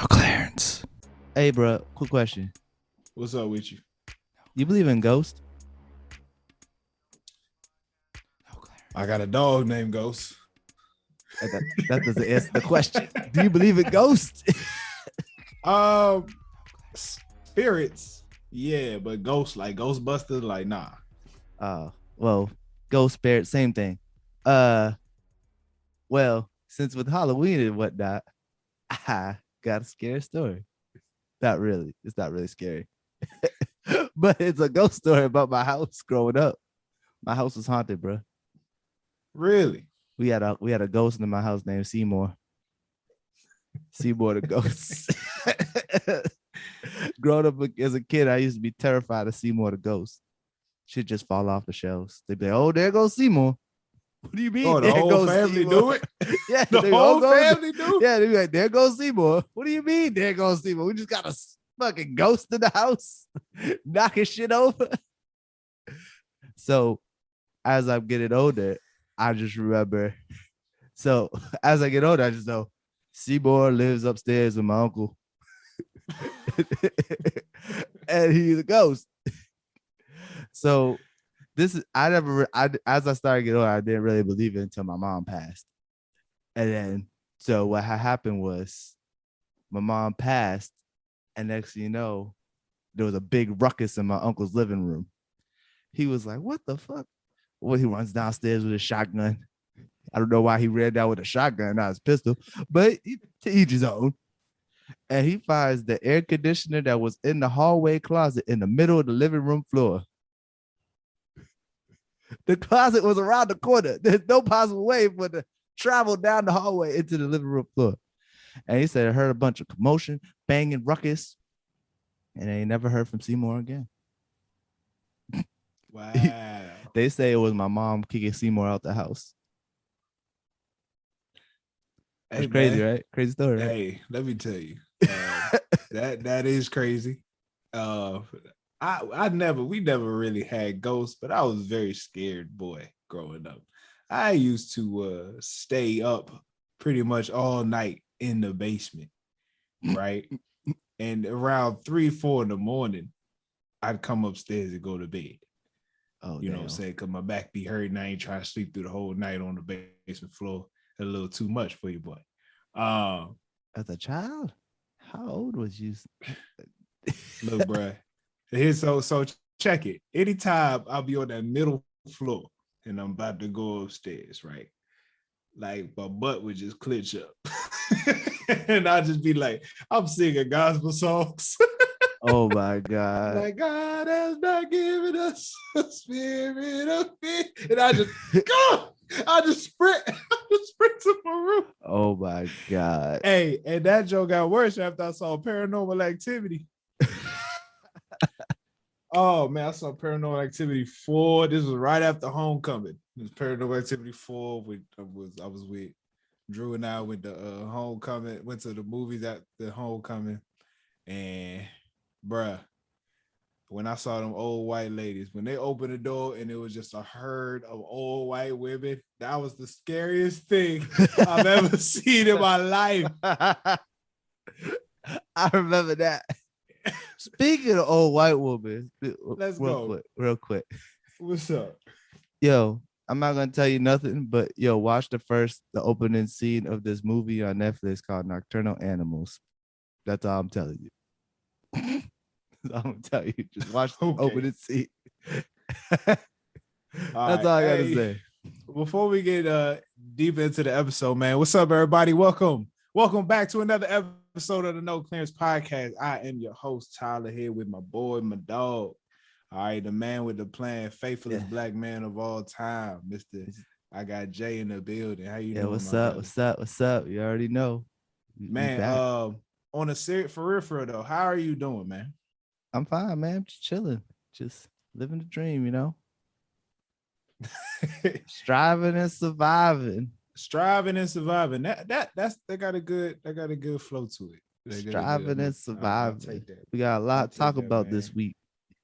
No clearance. Hey, bro, quick question. What's up with you? You believe in ghosts? I got a dog named Ghost. That doesn't answer the question. Do you believe in ghosts? Spirits, yeah, but ghosts, like Ghostbusters, like nah. Well, ghost, spirit, same thing. Well, since with Halloween and whatnot, I got a scary story. Not really. It's not really scary. But it's a ghost story about my house growing up. My house was haunted, bro. Really? We had a ghost in my house named Seymour. Seymour the ghost. Growing up as a kid, I used to be terrified of Seymour the ghost. She'd just fall off the shelves. They'd be like, "Oh, there goes Seymour." What do you mean? Oh, the whole family do it? Yeah, the whole family do? Yeah, they'd be like, "There goes Seymour." What do you mean, there goes Seymour? We just got a fucking ghost in the house, knocking shit over. So as I'm getting older, I just remember. So as I get older, I just know Seymour lives upstairs with my uncle. And he's a ghost. So this is as I started getting older, I didn't really believe it until my mom passed. And then so what happened was my mom passed, and next thing you know, there was a big ruckus in my uncle's living room. He was like, "What the fuck?" Well, he runs downstairs with a shotgun. I don't know why he ran down with a shotgun, not his pistol, but to each his own. And he finds the air conditioner that was in the hallway closet in the middle of the living room floor. The closet was around the corner. There's no possible way for it to travel down the hallway into the living room floor. And he said, I heard a bunch of commotion, banging, ruckus, and they never heard from Seymour again. Wow. They say it was my mom kicking Seymour out the house. That's crazy, right? Crazy story, right? Hey, let me tell you, that is crazy. We never really had ghosts, but I was a very scared boy growing up. I used to stay up pretty much all night in the basement, right? And around 3-4 in the morning, I'd come upstairs and go to bed. Oh, you know what I'm saying? Because my back be hurting. I ain't trying to sleep through the whole night on the basement floor. A little too much for you, boy. As a child, how old was you? Look, bro. Here's so check it. Anytime I'll be on that middle floor and I'm about to go upstairs, right? Like my butt would just clench up. And I'd just be like, I'm singing gospel songs. Oh my God. Like God has not given us a spirit of fear. And I just go. I just sprint to my room. Oh my God. Hey, and that joke got worse after I saw Paranormal Activity. Oh man, I saw Paranormal Activity 4. This was right after Homecoming. It was Paranormal Activity 4. I was with Drew and I went to Homecoming, went to the movies at the Homecoming, and bruh, when I saw them old white ladies, when they opened the door and it was just a herd of old white women, that was the scariest thing I've ever seen in my life. I remember that. Speaking of old white woman, let's go real quick. What's up? Yo, I'm not gonna tell you nothing, but yo, watch the opening scene of this movie on Netflix called Nocturnal Animals. That's all I'm telling you. I'm gonna tell you, just watch the opening scene. That's all I gotta say. Before we get deep into the episode, man, what's up, everybody? Welcome back to another episode of the No Clearance Podcast. I am your host, Tyler, here with my boy, my dog. All right, the man with the plan, faithfulest black man of all time, Mr. I got Jay in the building. How you doing? What's up? What's up? You already know, man. On a serious, for real though, how are you doing, man? I'm fine, man. I'm just chilling, just living the dream, you know. Striving and surviving. They got a good flow to it. Striving and surviving. We got a lot to talk about this week.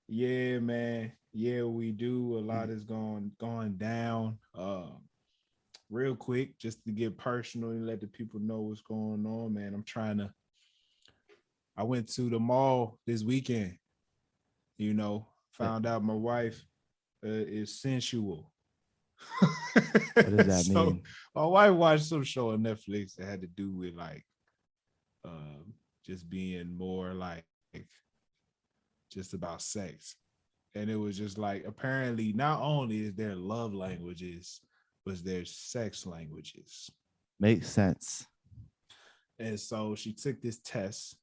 Yeah, man. Yeah, we do. A lot is going down. Real quick, just to get personal and let the people know what's going on, man. I'm trying to I went to the mall this weekend. You know, found out my wife is sensual. What does that So mean? my wife watched some show on Netflix that had to do with like just being more like just about sex. And it was just like apparently not only is there love languages, but there's sex languages. Makes sense. And so she took this test.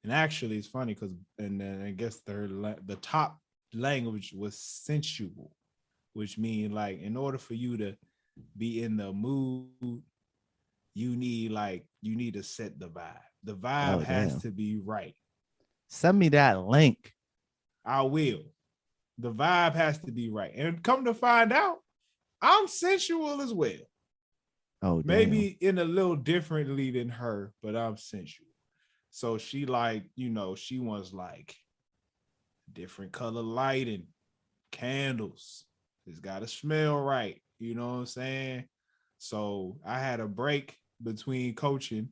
And actually it's funny because and then I guess the top language was sensual, which means like in order for you to be in the mood, you need to set the vibe. The vibe Oh, has damn. to be right. Send me that link. I will. The vibe has to be right. And come to find out, I'm sensual as well. Oh, Maybe in a little differently than her, but I'm sensual. So she like, she wants like different color lighting, candles. It's got to smell right. You know what I'm saying? So I had a break between coaching.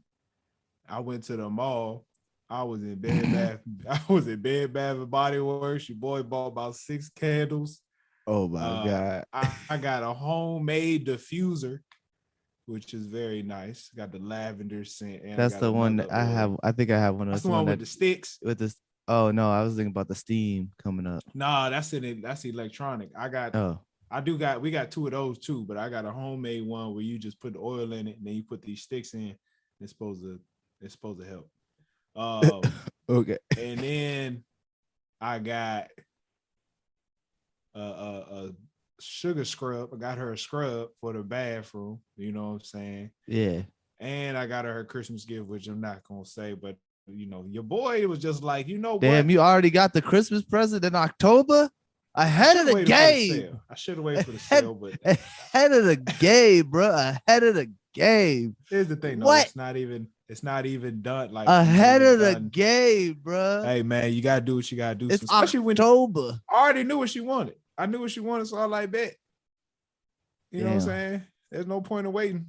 I went to the mall. I was in Bed Bath. I was in Bed Bath and Body Works. Your boy bought about 6 candles. Oh my God. I got a homemade diffuser, which is very nice. Got the lavender scent. And That's the one that I have. I think I have one. That's the one with the sticks. With this. Oh no, I was thinking about the steam coming up. Nah, that's electronic. We got 2 of those too, but I got a homemade one where you just put the oil in it and then you put these sticks in. It's supposed to help. Okay. And then I got a sugar scrub. I got her a scrub for the bathroom. You know what I'm saying? Yeah. And I got her Christmas gift, which I'm not gonna say, but your boy was just like, damn, you already got the Christmas present in October? Ahead of the game. I should have waited for the sale, but ahead of the game, bro. Ahead of the game. Here's the thing, though. What? It's not even done. Like ahead of the game, bro. Hey man, you gotta do what you gotta do. It's October. I already knew what she wanted. I knew what she wanted, so I like bet. You know what I'm saying? There's no point in waiting.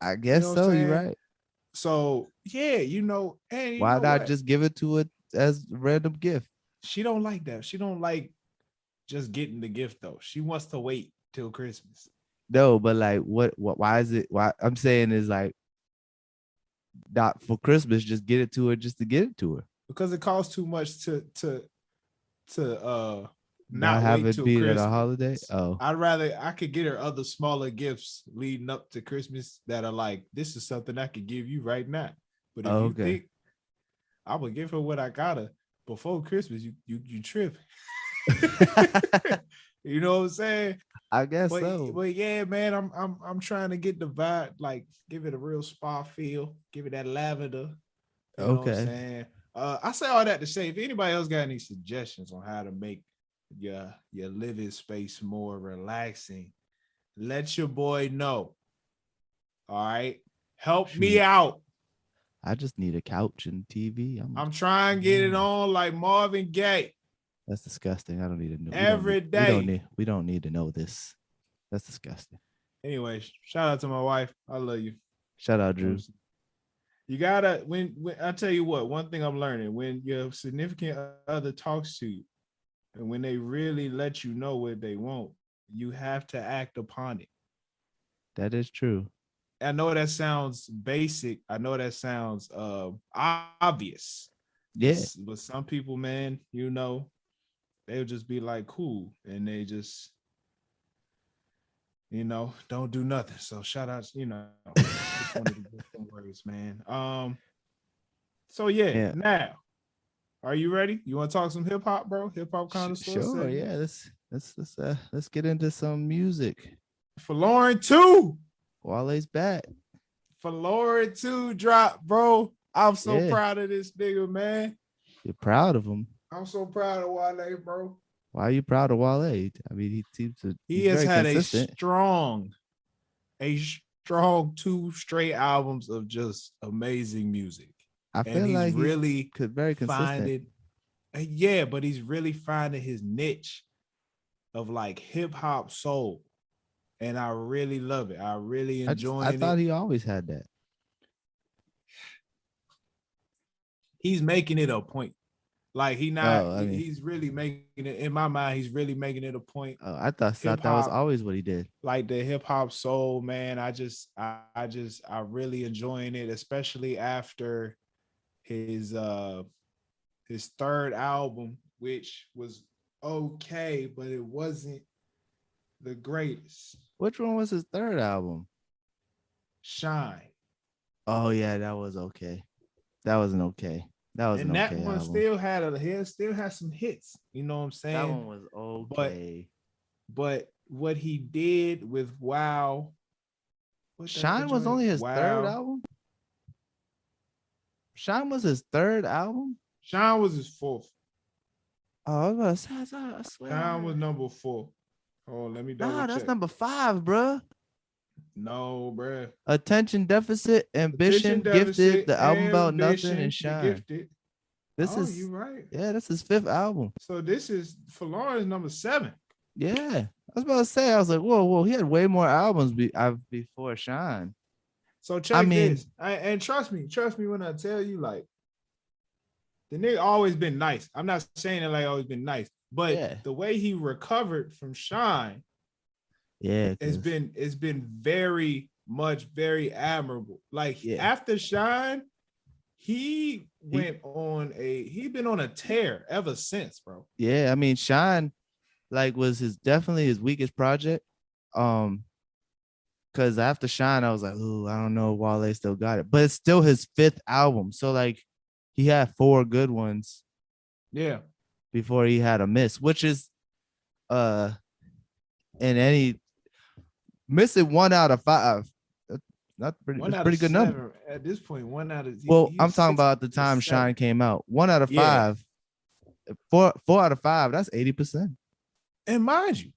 I guess so. You're right. So yeah, and why not just give it to her as a random gift? She don't like that. She don't like just getting the gift though. She wants to wait till Christmas. No, but like what why is it why I'm saying is like not for Christmas, just get it to her just to get it to her. Because it costs too much to not have it be at a holiday. Oh, I could get her other smaller gifts leading up to Christmas that are like, this is something I could give you right now. But if you think I would give her what I got her before Christmas, you trip. You know what I'm saying? I guess so. But yeah, man, I'm trying to get the vibe, like give it a real spa feel, give it that lavender. You know what I'm saying? I say all that to say, if anybody else got any suggestions on how to make your living space more relaxing, let your boy know. All right, help me out. I just need a couch and TV. I'm trying to get it on like Marvin Gaye. That's disgusting. I don't need to know. Every day. We don't need to know this. That's disgusting. Anyway, shout out to my wife. I love you. Shout out, Drew. You gotta when I tell you what, one thing I'm learning, when your significant other talks to you and when they really let you know what they want, you have to act upon it. That is true. I know that sounds basic. I know that sounds obvious. Yeah. But some people, man, they'll just be like, cool. And they just, don't do nothing. So shout out, just wanted to get some words, man. So yeah. Now, are you ready? You want to talk some hip hop, bro? Hip hop connoisseur. Sure, yeah. Let's get into some music. For Lauren 2. Wale's back. For Lauren 2 drop, bro. I'm so proud of this nigga, man. You're proud of him? I'm so proud of Wale, bro. Why are you proud of Wale? I mean, he seems to. He has had a strong 2 straight albums of just amazing music. I feel like he's really very consistent. Yeah, but he's really finding his niche of like hip hop soul, and I really love it. I really enjoy it. I thought he always had that. he's making it a point. Like he's really making it in my mind. He's really making it a point. I thought that was always what he did. Like the hip hop soul, man. I really enjoying it, especially after his third album, which was okay, but it wasn't the greatest. Which one was his third album? Shine. Oh yeah, that was okay. That wasn't okay. That was an okay one album. still had some hits. You know what I'm saying? That one was okay. But what he did with Wow. Shine was only his third album? Shine was his third album? Shine was his fourth. Oh, I was gonna say, I swear. Shine was number 4. Oh, let me double check. That's number 5, bro. No, bro. Attention Deficit, Ambition, Gifted, The Album About Nothing, and Shine. You're right. Yeah, this is 5th album. So this is for Lawrence number 7. Yeah, I was about to say, I was like, whoa, he had way more albums before Shine. So check this, and trust me when I tell you, like, the nigga always been nice. I'm not saying that like always been nice, but the way he recovered from Shine, it's been very admirable. Like after Shine, he been on a tear ever since, bro. Yeah, I mean, Shine like was definitely his weakest project. Because after Shine, I was like, oh, I don't know if Wale still got it. But it's still his 5th album. So like he had 4 good ones. Yeah. Before he had a miss, which is in any missing 1 out of 5. That's pretty good number. At this point, 1 out of I'm talking about the time Shine came out. 1 out of 5. 4 out of 5, that's 80%. And mind you,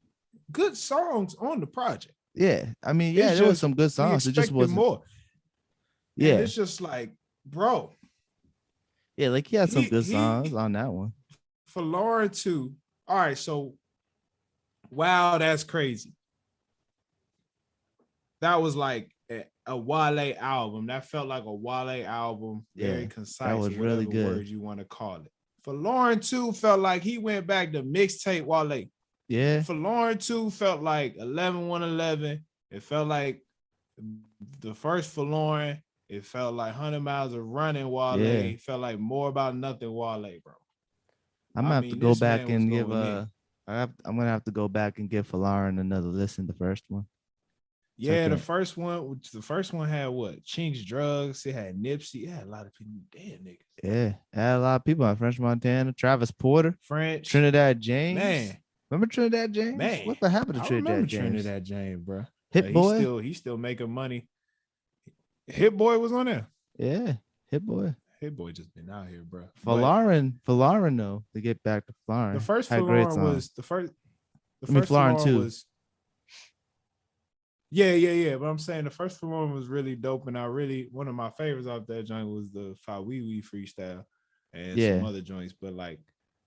good songs on the project. Yeah, I mean, there was some good songs. It just wasn't more. Yeah, and it's just like, bro. Yeah, like he had some good songs on that one. For Lauren too. All right, so wow, that's crazy. That was like a Wale album. That felt like a Wale album. Very concise. That was really good. Words you want to call it. For Lauren too, felt like he went back to mixtape Wale. Yeah. For Lauren too, felt like 11-111. It felt like the first for Lauren. It felt like 100 Miles of Running Wale. Yeah. It felt like More About Nothing Wale, bro. I'm gonna have to go back and give I'm gonna have to go back and give Lauren another listen. The first one. Yeah, the first one had what? Chinks Drugs. It had Nipsey. It had a lot of people. Damn niggas. Yeah, it had a lot of people on French Montana, Travis Porter, French, Trinidad James. Man, remember Trinidad James? Man, what the happened to Trinidad James? Trinidad James, bro. Hit Boy. He's still making money. Hit Boy was on there. Yeah, Hit Boy. Hit Boy just been out here, bro. For Lauren though, to get back to Lauren. The first for Lauren was the first. The first Lauren too. Was. Yeah. But I'm saying the first for Lauren was really dope, and one of my favorites off that joint was the Fa Wee Wee freestyle and some other joints. But like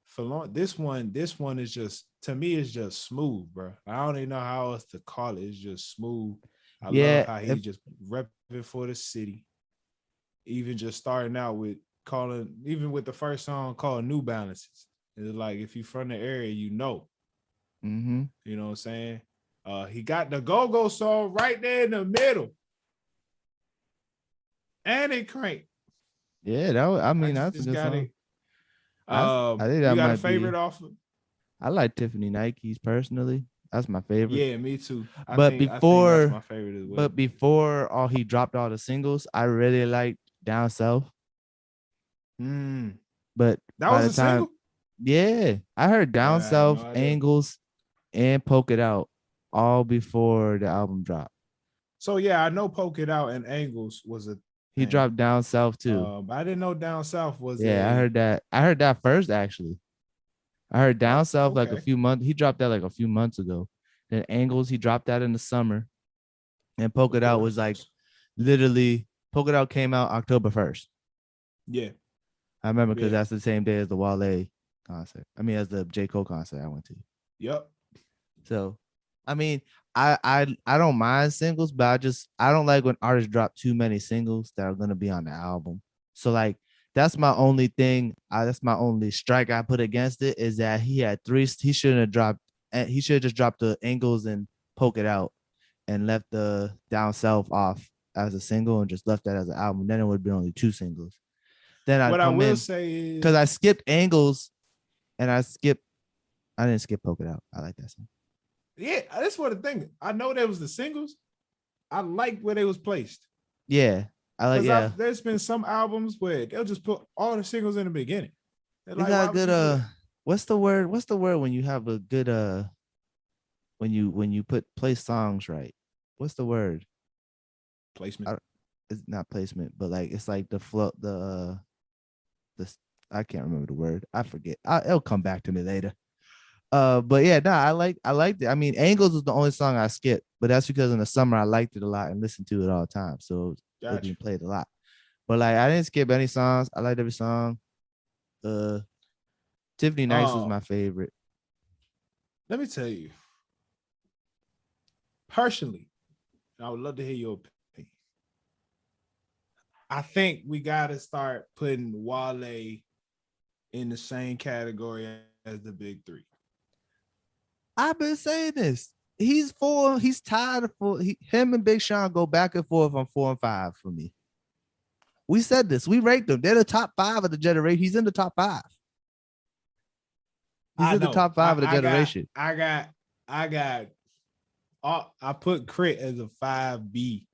for Lauren, this one is just, to me, it's just smooth, bro. I don't even know how else to call it. It's just smooth. I love how he just repping for the city. Even just starting out with even with the first song called New Balances. It's like, if you from the area, you know. Mm-hmm. You know what I'm saying? He got the Go-Go song right there in the middle. And it cranked. Yeah, that's a good song. I think that you got a favorite off of? I like Tiffany Nikes personally. That's my favorite. Yeah, me too. I think that's my favorite as well. But before he dropped all the singles, I really liked Down South. But that was a single? Yeah. I heard Down South, Angles, and Poke It Out all before the album dropped. So yeah, I know Poke It Out and Angles was a He dropped Down South too. But I didn't know Down South was I heard that. I heard that first actually. I heard Down South like a few months. He dropped that like a few months ago. Then Angles, he dropped that in the summer. And Poke It Out was like literally, Poke It Out came out October 1st. Yeah. I remember because that's the same day as the Wale concert. I mean, as the J. Cole concert I went to. Yep. So, I mean, I don't mind singles, but I don't like when artists drop too many singles that are going to be on the album. So like That's my only thing. That's my only strike I put against it is that he had three. He shouldn't have dropped. He should have just dropped the Angles and Poke It Out, and left the Down South off as a single and just left that as an album. Then it would be only two singles. Then I'd What I come will in say is, because I skipped Angles and I didn't skip Poke It Out. I like that song. yeah, that's what the thing. I know there was the singles. I like where they was placed. Yeah, I like. Yeah, there's been some albums where they'll just put all the singles in the beginning. They're you like, got why a would good. you do that? What's the word? What's the word when you have a good when you put place songs right? What's the word? Placement. It's not placement, but like it's like the flow, the I can't remember the word. I forget. It'll come back to me later. But yeah, no, I liked it. I mean, Angles was the only song I skipped, but that's because in the summer I liked it a lot and listened to it all the time, so it was being played a lot. But like, I didn't skip any songs. I liked every song. Tiffany Nice was my favorite. Let me tell you, personally, I would love to hear your opinion. I think we got to start putting Wale in the same category as the big three. I've been saying this. He's tied for him and Big Sean go back and forth on 4 and 5 for me. We said this. We ranked them. They're the top 5 of the generation. He's in the top 5. He's in the top 5 of the generation. I put Crit as a 5B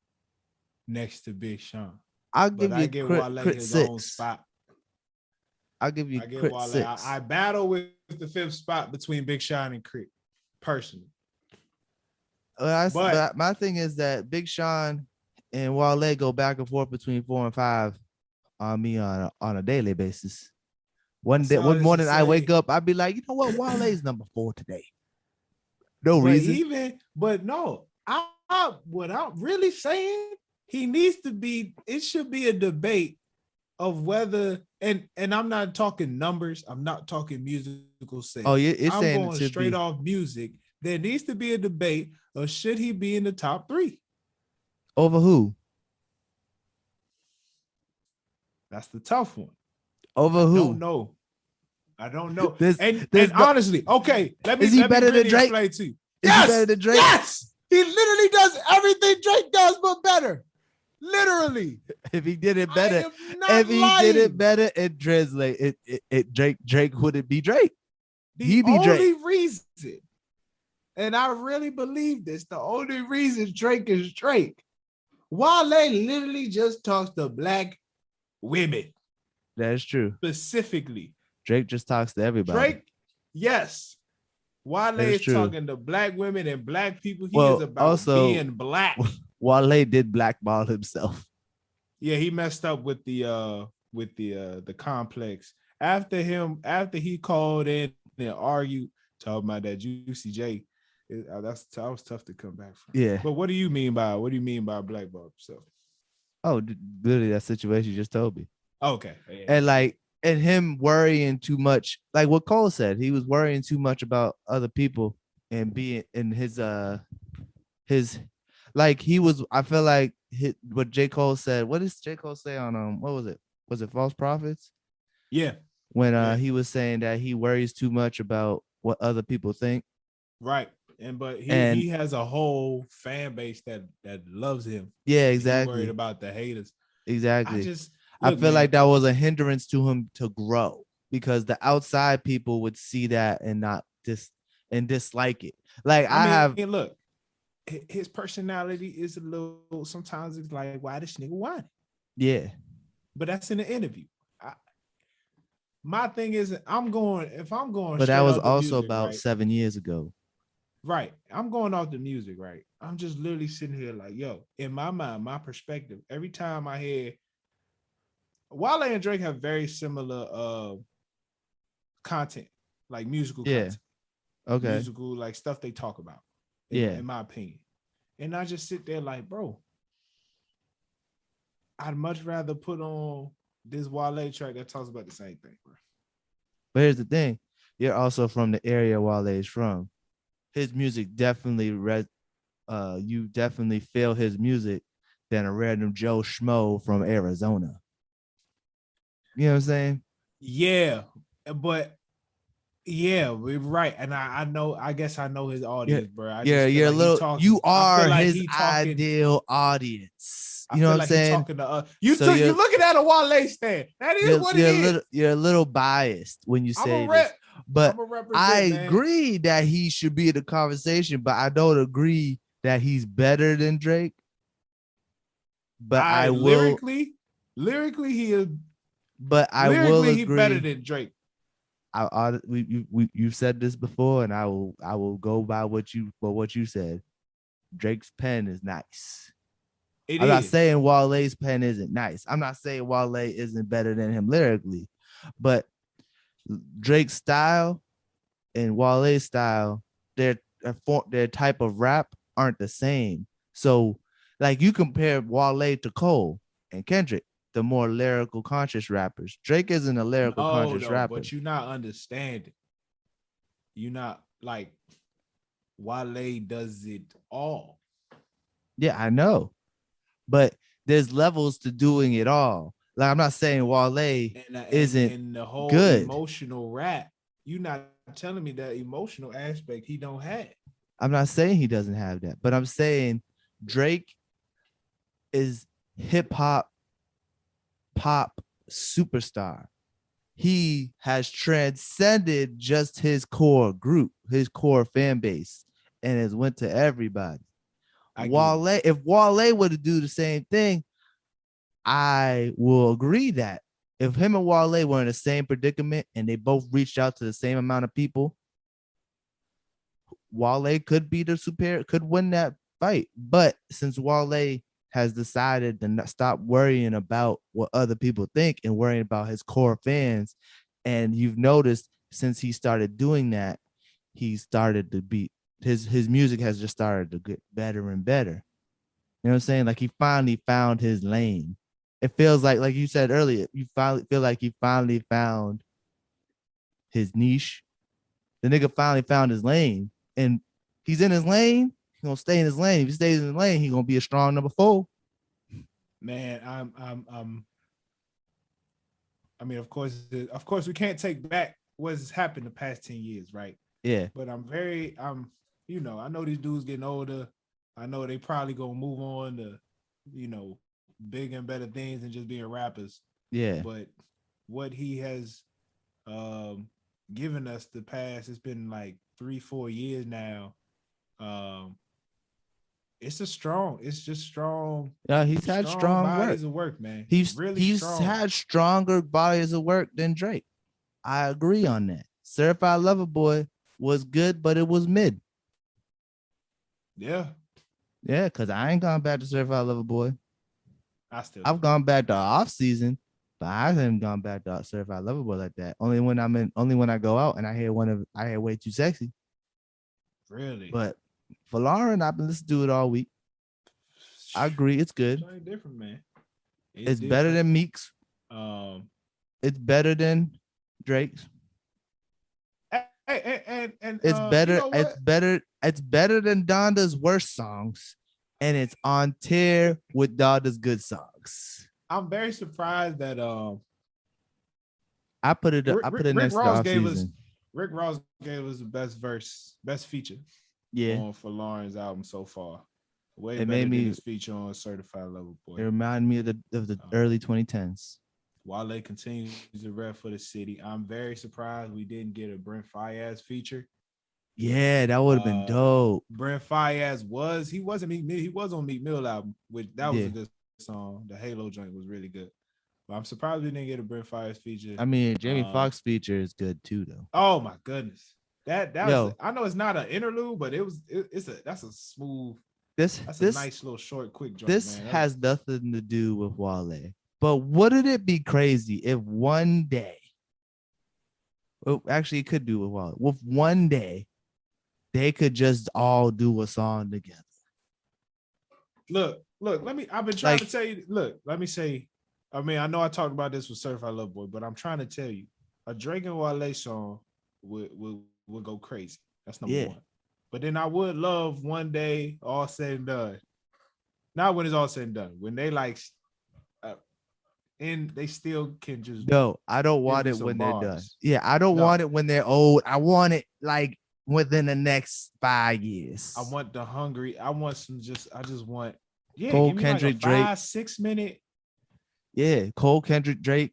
next to Big Sean. I'll give you Crit his 6. own spot. I'll give you Crit Wale. 6. I battle with the 5th spot between Big Sean and Crit, personally. But my thing is that Big Sean and Wale go back and forth between 4 and 5 on me on a daily basis. One morning I wake up, I'd be like, you know what, Wale's number 4 today. No reason. What I'm really saying, he needs to be. It should be a debate of whether, and I'm not talking numbers. I'm not talking musical sense. Oh, yeah, I'm going straight off music. There needs to be a debate of should he be in the top 3 over who? That's the tough one. Over who? I don't know. And no, honestly, okay, let me better really than Drake? explain to you. Is he better than Drake? Yes, he literally does everything Drake does, but better. Literally. If he did it better, did it better and translate it, Drake wouldn't be Drake. The only reason, and I really believe this, the only reason Drake is Drake, Wale literally just talks to black women. That's true. Specifically. Drake just talks to everybody. Drake, yes. Wale is talking to black women and black people. He is about also, being black. Wale did blackball himself. Yeah, he messed up with the complex. After he called in and argued, talking about that Juicy J. That was tough to come back from. Yeah. But what do you mean by blackball himself? Oh, literally that situation you just told me. Okay. Yeah. And him worrying too much, like what Cole said, he was worrying too much about other people and being in his like he was. I feel like what J. Cole said. What does J. Cole say on what was it? Was it False Prophets? Yeah. When he was saying that he worries too much about what other people think. Right. But he has a whole fan base that loves him. Yeah, exactly. He's worried about the haters. Exactly. I feel like that was a hindrance to him to grow because the outside people would see that and not dislike it. Like look, his personality is a little. Sometimes it's like, why this nigga whining? Yeah, but that's in the interview. My thing is, if I'm going. But that was also music, about 7 years ago. Right. I'm going off the music, right? I'm just literally sitting here like, yo, in my mind, my perspective, every time I hear Wale and Drake have very similar content, like musical content. Okay. Musical, like stuff they talk about. In my opinion. And I just sit there like, bro, I'd much rather put on this Wale track that talks about the same thing, bro. But here's the thing. You're also from the area Wale is from. His music definitely you definitely feel his music than a random Joe Schmo from Arizona. You know what I'm saying? Yeah, but yeah, we're right. And I guess I know his Yeah, audience, bro. I yeah, just feel you're a like he little. talking. You I feel are like his he talking. ideal audience. I You know what feel I'm like he saying? talking to So you looking at a Wale stand. That is what it is. you're a little biased when you I'm a say this, rep. but I'm a I represent, man. agree that he should be in the conversation. But I don't agree that he's better than Drake. But I I will. lyrically he is But I will lyrically he better agree. than Drake. You've said this before, and I will go by what you said. Drake's pen is nice. It I'm not is. saying Wale's pen isn't nice. I'm not saying Wale isn't better than him lyrically, but Drake's style and Wale's style, their type of rap aren't the same. So, like you compare Wale to Cole and Kendrick, the more lyrical conscious rappers. Drake isn't a lyrical conscious No, rapper. but you're not understanding. You're not like Wale does it all. Yeah, I know, but there's levels to doing it all. Like I'm not saying Wale isn't And the whole good. emotional rap, you're not telling me that emotional aspect he don't have. I'm not saying he doesn't have that, but I'm saying Drake is hip hop pop superstar. He has transcended just his core group, his core fan base, and has went to everybody. If Wale were to do the same thing, I will agree that if him and Wale were in the same predicament and they both reached out to the same amount of people, Wale could be the superior, could win that fight. But since Wale has decided to not stop worrying about what other people think and worrying about his core fans, and you've noticed since he started doing that, he started to be his music has just started to get better and better. You know what I'm saying? Like he finally found his lane. It feels like you said earlier, you finally feel like he finally found his niche. The nigga finally found his lane, and he's in his lane. He's gonna stay in his lane. If he stays in his lane, he's gonna be a strong number 4. Man, I mean, of course, we can't take back what's happened the past 10 years, right? Yeah, But I know these dudes getting older. I know they probably gonna move on to, big and better things than just being rappers. yeah. But what he has given us the past, it's been like 3-4 years now. Um, it's just strong, Yeah, he's had strong strong work. bodies of work, man. He's Really he's strong. had stronger bodies of work than Drake. I agree on that. Certified Lover Boy was good, but it was mid. Yeah, Yeah, because I ain't gone back to Certified Lover Boy. I've don't. gone back to off season, but I haven't gone back to Certified Lover Boy like that. Only when I go out and I hear Way Too Sexy. Really? But for Lauren, I've been listening to it all week. I agree, it's good. It's different, man. It's better than Meek's. Um, It's better than Drake's. and It's you better. know It's what? better. It's better than Donda's worst songs, and it's on tier with Donda's good songs. I'm very surprised that I put it. I put it Rick next to the Ross off gave us season. the best feature Yeah, on for Lauren's album so far. Way it better made than me. his feature on Certified Lover Boy. It reminded me of the early 2010s. Wale continues to rep for the city. I'm very surprised we didn't get a Brent Fayez feature. Yeah, that would have been dope. Brent Fayez he was on Meek Mill album, which that was Yeah, a good song. The Halo joint was really good. But I'm surprised we didn't get a Brent Fayez feature. I mean Jamie Foxx feature is good too, though. Oh my goodness. That Yo, was I know it's not an interlude, but that's a smooth, this that's a this nice little short, quick joint, this man. has nothing to do with Wale. But wouldn't it be crazy if one day, well, actually, it could do with Wale. With one day, they could just all do a song together. Look, I've been trying to tell you, let me say, I mean, I know I talked about this with Certified Love Boy, but I'm trying to tell you, a Drake and Wale song would go crazy. That's number one. But then I would love one day, all said and done. Not when it's all said and done. When they like and they still can just No, I don't give want me it some when they're done. bars. Yeah, I don't want No, it when they're old. I want it like within the next 5 years. I want the hungry. I want some just. I just want. Yeah, Cole give me like a Kendrick Drake. 5-6 minute. Yeah, Cole Kendrick Drake,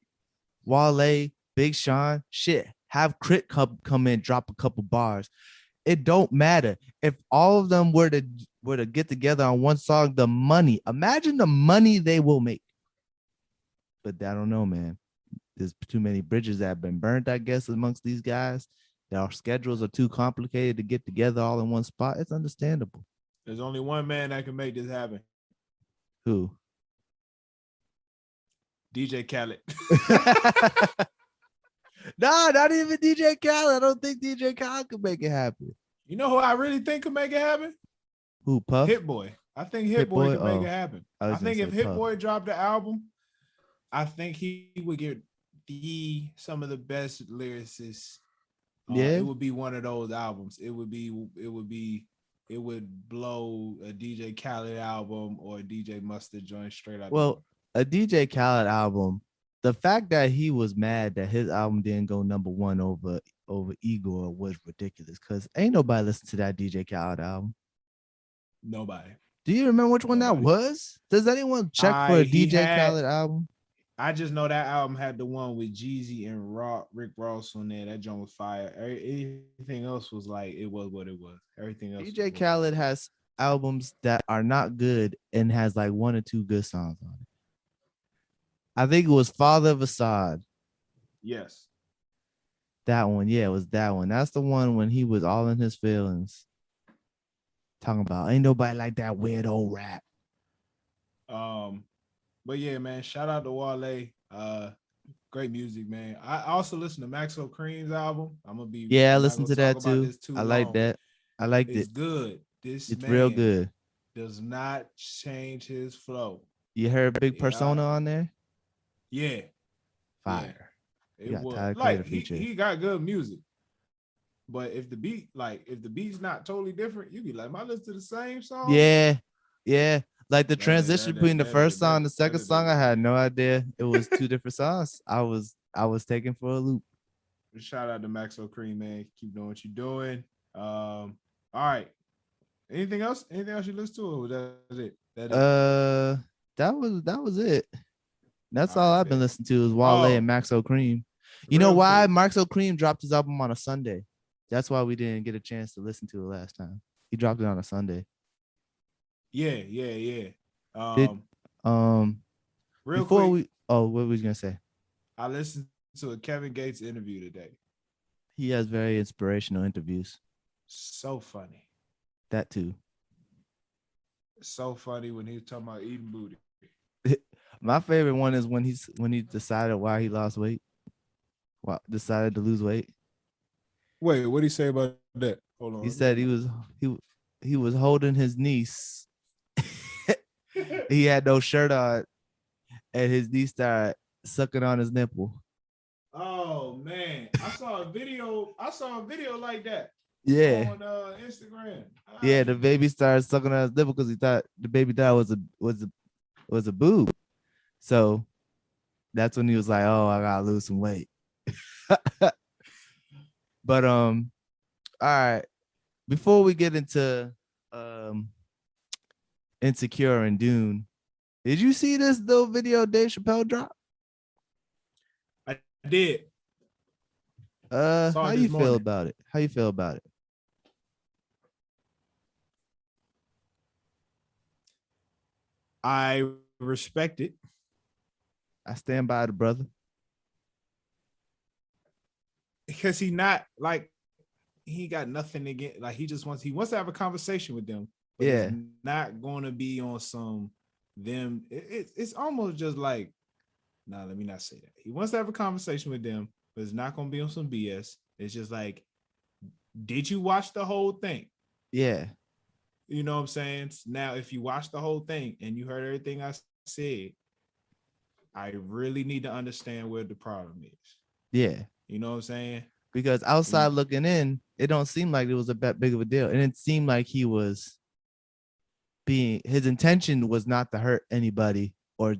Wale, Big Sean. Shit, have Crit come in, drop a couple bars. It don't matter if all of them were to get together on one song. The money, imagine the money they will make. But I don't know, man. There's too many bridges that have been burnt, I guess, amongst these guys. Their schedules are too complicated to get together all in one spot. It's understandable. There's only one man that can make this happen. Who? DJ Khaled. Nah, not even DJ Khaled. I don't think DJ Khaled could make it happen. You know who I really think could make it happen? Who, Puff? Hit Boy. I think Hit Boy could make it happen. I think if Hit Boy dropped the album, I think he would get some of the best lyricists. Yeah, it would be one of those albums. It would blow a DJ Khaled album or a DJ Mustard joint straight out. Well, a DJ Khaled album. The fact that he was mad that his album didn't go #1 over Igor was ridiculous. Cause ain't nobody listen to that DJ Khaled album. Nobody. Do you remember which one that was? Does anyone check for a DJ Khaled album? I just know that album had the one with Jeezy and Rick Ross on there. That joint was fire. Everything else was like, it was what it was. Everything else. DJ Khaled has albums that are not good and has like 1 or 2 good songs on it. I think it was Father of Assad. Yes. That one. Yeah, it was that one. That's the one when he was all in his feelings. Talking about ain't nobody like that weird old rap. But yeah, man, shout out to Wale. Great music, man. I also listen to Maxo Cream's album. I listen to that too. I like that. I liked it. It's good. It's real good. Does not change his flow. You heard Big Persona on there? Yeah. Fire. Yeah. It was like he got good music. But if the beat's not totally different, you be like, am I listening to the same song? Yeah. Like the transition between the first song and the second song, I had no idea. It was 2 different songs. I was taken for a loop. Shout out to Maxo Cream, man. Keep doing what you're doing. All right. Anything else? Anything else you listen to? Or was that it? That was it. That's all I've been listening to is Wale and Maxo Cream. You know why? Maxo Cream dropped his album on a Sunday. That's why we didn't get a chance to listen to it last time. He dropped it on a Sunday. Yeah. What was you gonna say? I listened to a Kevin Gates interview today. He has very inspirational interviews. So funny. That too. So funny when he was talking about eating booty. My favorite one is when he decided why he lost weight. Decided to lose weight. Wait, what did he say about that? Hold on. He said he was holding his niece. He had no shirt on, and his niece started sucking on his nipple. Oh man, I saw a video like that. Yeah. On Instagram. Yeah, the baby started sucking on his nipple because he thought the baby was a boob. So that's when he was like, "Oh, I gotta lose some weight." But all right. Before we get into Insecure and Dune, did you see this little video Dave Chappelle dropped? I did. How you feel about it? How you feel about it? I respect it. I stand by the brother. Because he not like he got nothing against, like he wants to have a conversation with them. But it's not going to be on some them. It's almost just like, nah, let me not say that. He wants to have a conversation with them, but it's not going to be on some BS. It's just like, did you watch the whole thing? Yeah. You know what I'm saying? Now, if you watch the whole thing and you heard everything I said, I really need to understand where the problem is. Yeah. You know what I'm saying? Because outside looking in, it don't seem like it was a big of a deal. And it seemed like his intention was not to hurt anybody or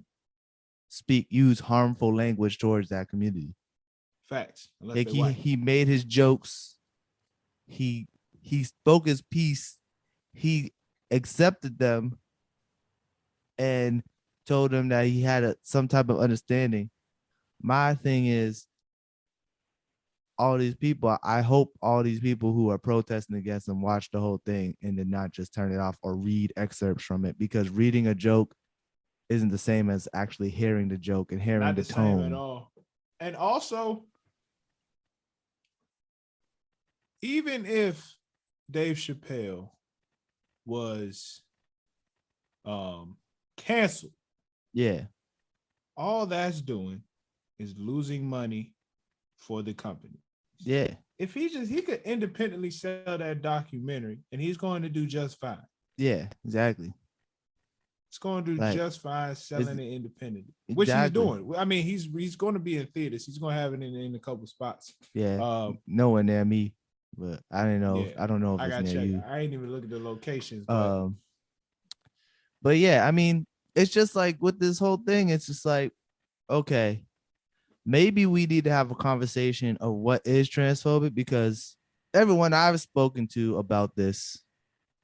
use harmful language towards that community. Facts. Unless Like they're white. he made his jokes. He spoke his piece. He accepted them and told them that he had some type of understanding. My thing is, all these people, I hope all these people who are protesting against him watch the whole thing and then not just turn it off or read excerpts from it, because reading a joke isn't the same as actually hearing the joke and hearing Not the the tone. same at all. And also, even if Dave Chappelle was canceled, Yeah. all that's doing is losing money for the company. Yeah. If he could independently sell that documentary, and he's going to do just fine. Yeah, exactly. It's going to do just fine selling it independently, which he's doing. I mean, he's going to be in theaters. He's going to have it in a couple spots. Yeah. Nowhere near me, but I didn't know. Yeah, I don't know if I it's got near check. you. I ain't even look at the locations. But yeah, I mean, it's just like with this whole thing, it's just like, okay, maybe we need to have a conversation of what is transphobic, because everyone I've spoken to about this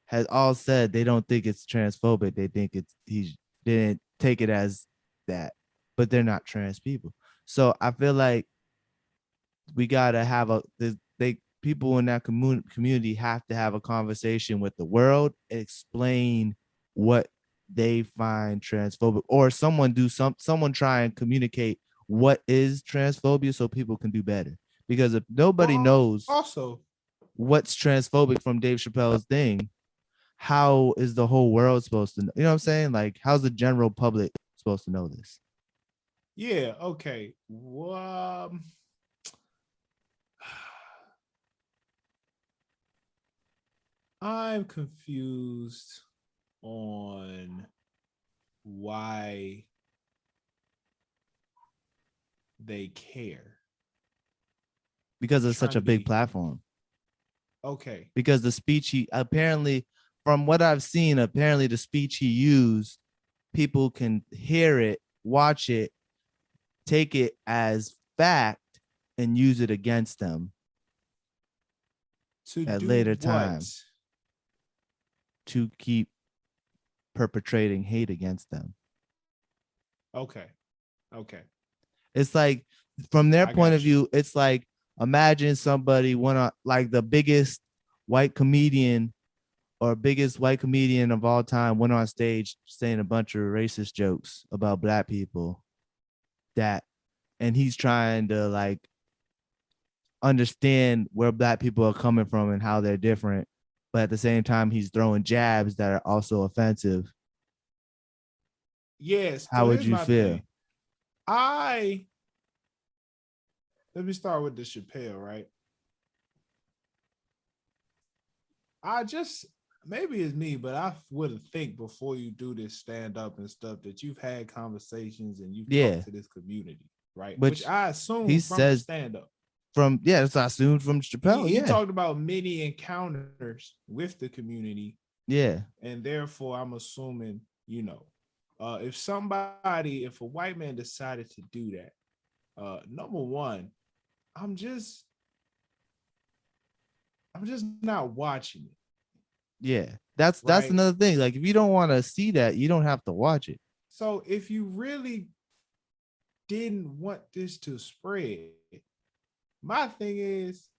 has all said they don't think it's transphobic. They think he didn't take it as that, but they're not trans people. So I feel like we gotta have people in that community have to have a conversation with the world, explain what they find transphobic, or someone try and communicate what is transphobia so people can do better. Because if nobody knows also what's transphobic from Dave Chappelle's thing, how is the whole world supposed to know? You know what I'm saying? Like, how's the general public supposed to know this? Yeah, okay. Well, I'm confused on why they care. Because it's such a big platform. Okay. Because the speech he apparently, from what I've seen, apparently the speech he used, people can hear it, watch it, take it as fact, and use it against them at later times to keep perpetrating hate against them. Okay. It's like, from their point of view, it's like, imagine somebody went on, like, the biggest white comedian of all time went on stage saying a bunch of racist jokes about black people, and he's trying to like understand where black people are coming from and how they're different, but at the same time he's throwing jabs that are also offensive. Yes. How would you feel? Let me start with the Chappelle, right? Maybe it's me, but I would think before you do this stand up and stuff that you've had conversations and you've talked to this community, right? Which I assume he from says stand up. That's I assumed from Chappelle. He talked about many encounters with the community. Yeah. And therefore, I'm assuming, if a white man decided to do that, number one, I'm just not watching it. Yeah, that's another thing. Like, if you don't want to see that, you don't have to watch it. So if you really didn't want this to spread, my thing is,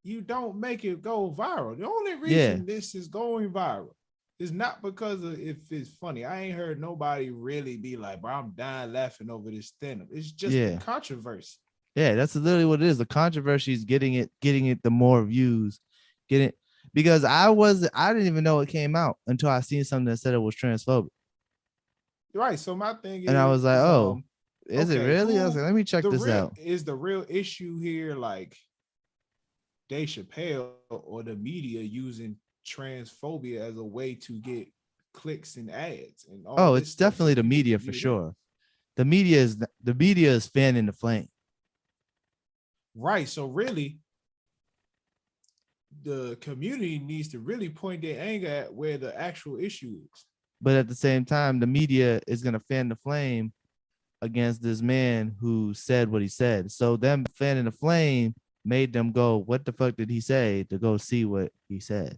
you don't make it go viral. The only reason this is going viral is not because of if it's funny. I ain't heard nobody really be like, bro, I'm dying laughing over this stand-up. It's just the controversy. Yeah, that's literally what it is. The controversy is getting it the more views, because I didn't even know it came out until I seen something that said it was transphobic. Right. So my thing is, and I was like, oh, is it really? I was like, let me check this out. Is the real issue here like Dave Chappelle or the media using transphobia as a way to get clicks and ads and all? Oh, it's definitely the media for sure. The media is fanning the flame. Right. So really, the community needs to really point their anger at where the actual issue is. But at the same time, the media is gonna fan the flame against this man who said what he said. So them fanning the flame made them go, "What the fuck did he say?" To go see what he said.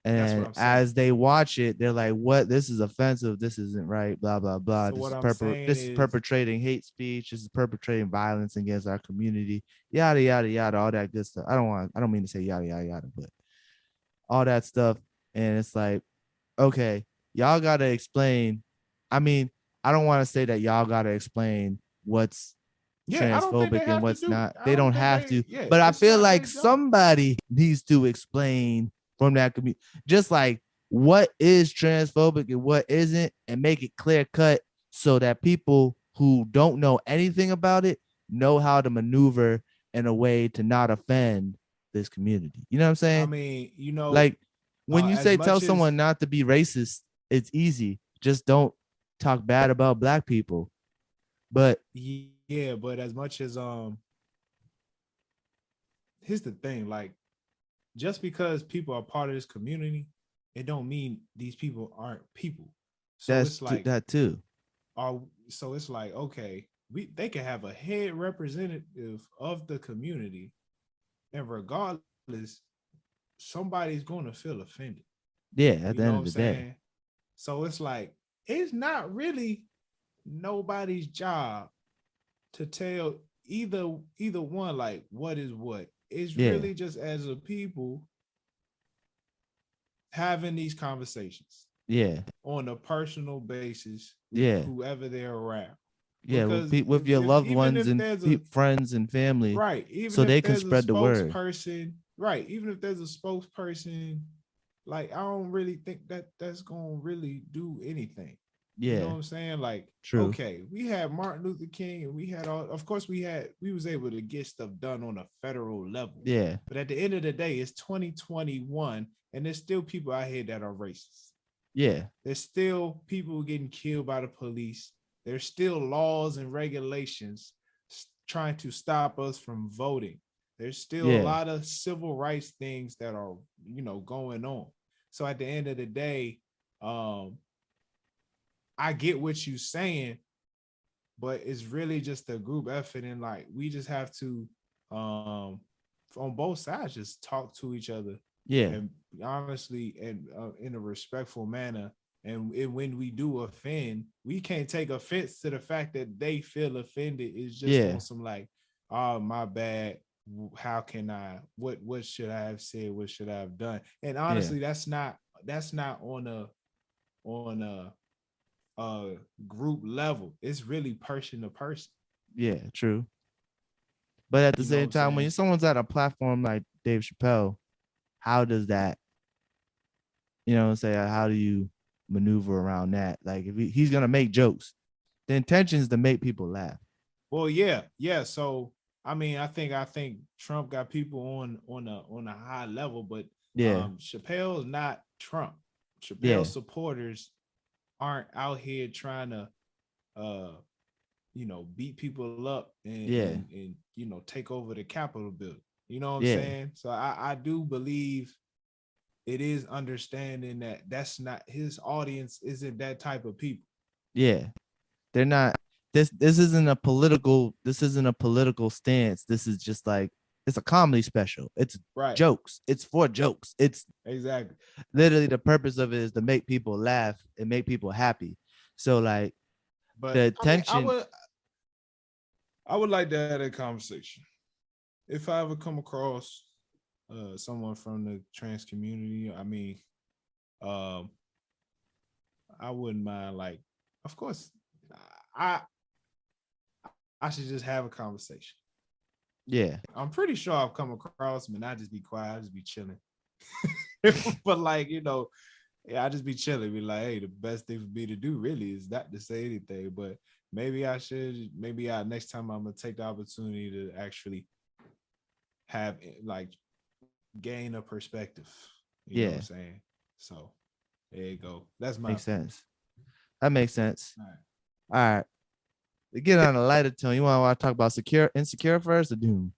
That's what And I'm saying. as they watch it, they're like, "What? This is offensive. This isn't right. Blah blah blah. So what I'm saying This is is, perpetrating hate speech. This is perpetrating violence against our community. Yada yada yada. All that good stuff. I don't mean to say yada yada yada, but all that stuff. And it's like, okay, y'all gotta explain. I mean, I don't want to say that y'all gotta explain what's yeah, I don't think they transphobic and have to what's do. not. I They don't don't think have they. to, Yeah, but I it's feel not their like job. somebody needs to explain from that community, just like what is transphobic and what isn't, and make it clear cut so that people who don't know anything about it know how to maneuver in a way to not offend this community. You know what I'm I saying? mean, Like when you as say tell much as someone not to be racist, it's easy. Just don't talk bad about black people. But yeah, but as much as here's the thing, like just because people are part of this community, it don't mean these people aren't people. So it's like that too. are so it's like okay, they can have a head representative of the community, and regardless, somebody's going to feel offended. Yeah, at You the know end what of I'm the day. saying? So it's like it's not really nobody's job to tell either one like what is what. It's Yeah. really just as a people having these conversations Yeah. on a personal basis with Yeah. whoever they're around. Yeah. Because With your if loved even ones if and there's a friends and family right, even so if they can there's a spread the word. spokesperson, right, even if there's a spokesperson, like I don't really think that that's gonna really do anything. You know Yeah. what I'm saying? Like, True. okay, we had Martin Luther King and we had all, of course, we was able to get stuff done on a federal level. Yeah. But at the end of the day, it's 2021 and there's still people out here that are racist. Yeah. There's still people getting killed by the police. There's still laws and regulations trying to stop us from voting. There's still a Yeah. lot of civil rights things that are, going on. So at the end of the day, I get what you're saying, but it's really just a group effort, and like we just have to, on both sides, just talk to each other, Yeah. and honestly, and in a respectful manner. And when we do offend, we can't take offense to the fact that they feel offended. It's just Yeah. on some like, oh my bad. How can I? What should I have said? What should I have done? And Yeah. honestly, that's not on a group level. It's really person to person. Yeah. True. But at the You know what same I'm time, when saying? someone's at a platform like Dave Chappelle, how does that, say, how do you maneuver around that? Like, if he's going to make jokes, the intention is to make people laugh. Well, yeah. So I mean, I think Trump got people on a high level, but Yeah. Chappelle's not Trump. Yeah. Chappelle's supporters aren't out here trying to uh beat people up and Yeah. take over the Capitol building. You know what I'm Yeah. saying? So I do believe it is understanding that that's not his audience, isn't that type of people. Yeah. They're not this isn't a political stance. This is just like it's a comedy special. It's Right. jokes. It's for jokes. It's Exactly. literally the purpose of it is to make people laugh and make people happy. So like the But I mean, attention, I would like to have that conversation. If I ever come across someone from the trans community, I mean, um, I wouldn't mind. Like, of course, I I should just have a conversation. yeah, I'm pretty sure I've come across them, and I just be quiet, I just be chilling. But like yeah, I just be chilling, be like, hey, the best thing for me to do really is not to say anything. But maybe I should. Maybe next time I'm gonna take the opportunity to actually have like gain a perspective. You know what I'm yeah, saying? So there you go. That's my makes opinion. sense. That makes sense. All right. All right. To get on a lighter tone, you want to talk about insecure first or Dune?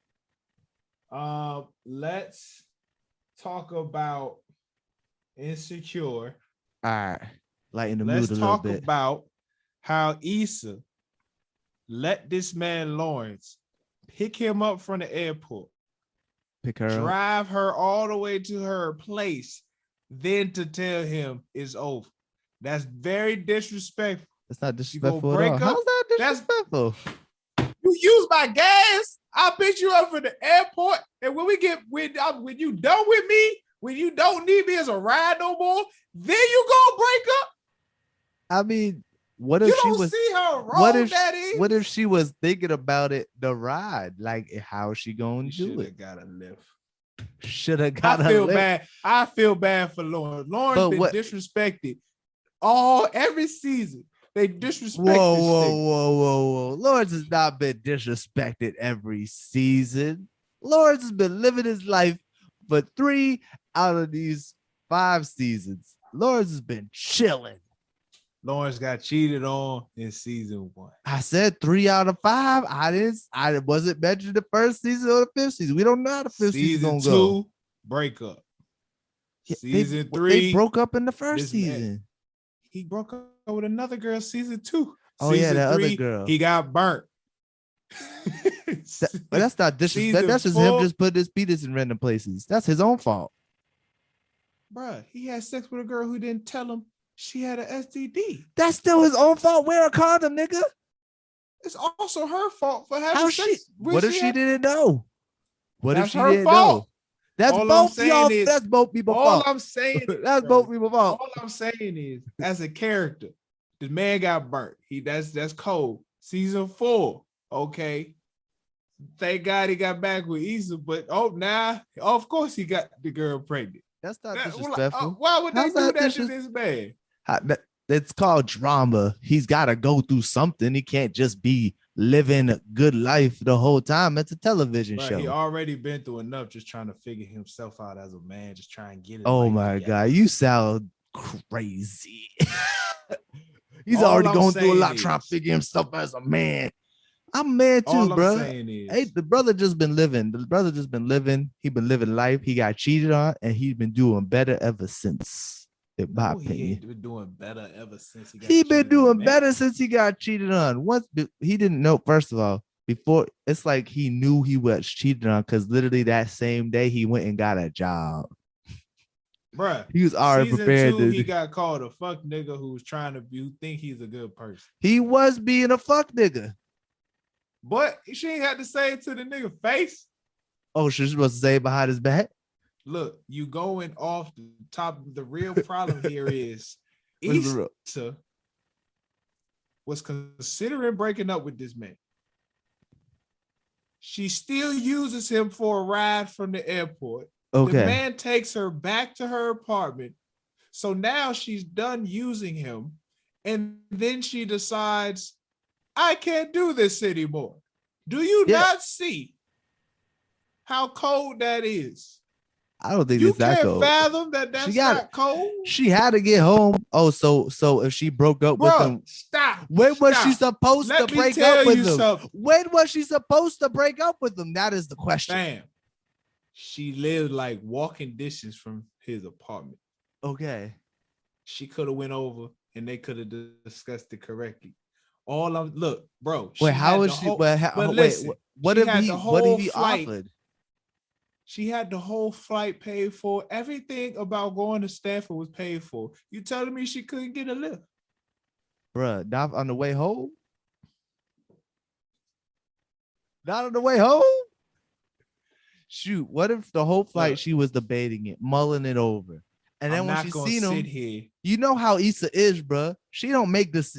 Let's talk about Insecure. All right. Lighten the Let's mood a little talk bit. about how Issa let this man Lawrence pick him up from the airport, Pick her up. drive her all the way to her place, then to tell him it's over. That's very disrespectful. That's not disrespectful You at gonna all. break up? How's that disrespectful? You use my gas. I pick you up from the airport, and when you done with me, when you don't need me as a ride no more, then you gonna break up. I mean, what if You she don't was? see how What wrong if? that is? What if she was thinking about it? The ride, like how she gonna do it? Got a lift. Should have got I a feel lift. bad. I feel bad for Lawrence. Lawrence But been what- disrespected every season. They disrespect Whoa, this whoa, nigga. whoa. Lawrence has not been disrespected every season. Lawrence has been living his life for 3 out of these 5 seasons. Lawrence has been chilling. Lawrence got cheated on in season 1. I said 3 out of 5. I wasn't mentioning the first season or the 5th season. We don't know how the 5th season gonna go. 2, breakup. Yeah, Season 3, they broke up in the first this man- season. he broke up with another girl. Season 2. Oh, yeah, Season that other 3, girl. He got burnt. But that's not disrespect. Season That's just 4, him just putting his penis in random places. That's his own fault. Bruh, he had sex with a girl who didn't tell him she had an STD. That's still his own fault. Wear a condom, nigga. It's also her fault for having How sex. she? when What if she had- didn't know? What if That's she her didn't fault. know? That's All I'm both saying y'all. is- That's both people's All fault. I'm saying, That's bro, both people's fault. all I'm saying is, as a character, the man got burnt. That's cold. Season 4, okay. Thank God he got back with Issa, but of course he got the girl pregnant. That's not That- disrespectful. why would How's they do that that to this man? It's called drama. He's got to go through something. He can't just be living a good life the whole time. It's a television But show. he already been through enough just trying to figure himself out as a man, just trying to get it. Oh my God, you sound crazy. He's All already I'm going through a saying lot trying to is- figure himself as a man. I'm a man too, All I'm bro. saying is, Hey, the brother just been living. The brother just been living. He been living life. He got cheated on, and he's been doing better ever since. In my no, he opinion, ain't been doing better ever since he got he been cheated on, doing man. better since he got cheated on. Once he didn't know. First of all, before it's like he knew he was cheated on because literally that same day he went and got a job. Bruh, He was already season prepared 2, to. he got called a fuck nigga who's trying to think he's a good person. He was being a fuck nigga. But she ain't had to say it to the nigga face. Oh, she's supposed to say it behind his back. Look, you going off the top. The real problem here is What's the real- Issa was considering breaking up with this man. She still uses him for a ride from the airport. Okay. The man takes her back to her apartment. So now she's done using him. And then she decides, I can't do this anymore. Do you Yeah. not see how cold that is? I don't think You it's that can't cold. fathom that's got not cold. She had to get home. Oh, so if she broke up with Bro, him, stop. when was she Stop. supposed Let to me break tell up with you him? something. When was she supposed to break up with him? That is the question. Fam, she lived like walking distance from his apartment. Okay. She could have went over and they could have discussed it correctly. Look, bro. Wait, how was she? listen, what she if had he? the What whole if he flight. offered? She had the whole flight paid for. Everything about going to Stanford was paid for. You telling me she couldn't get a lift? Bruh, not on the way home? Not on the way home? Shoot, what if the whole flight Look. she was debating it, mulling it over? And then I'm when not she gonna seen him, sit here. you know how Issa is, bruh. She don't make this.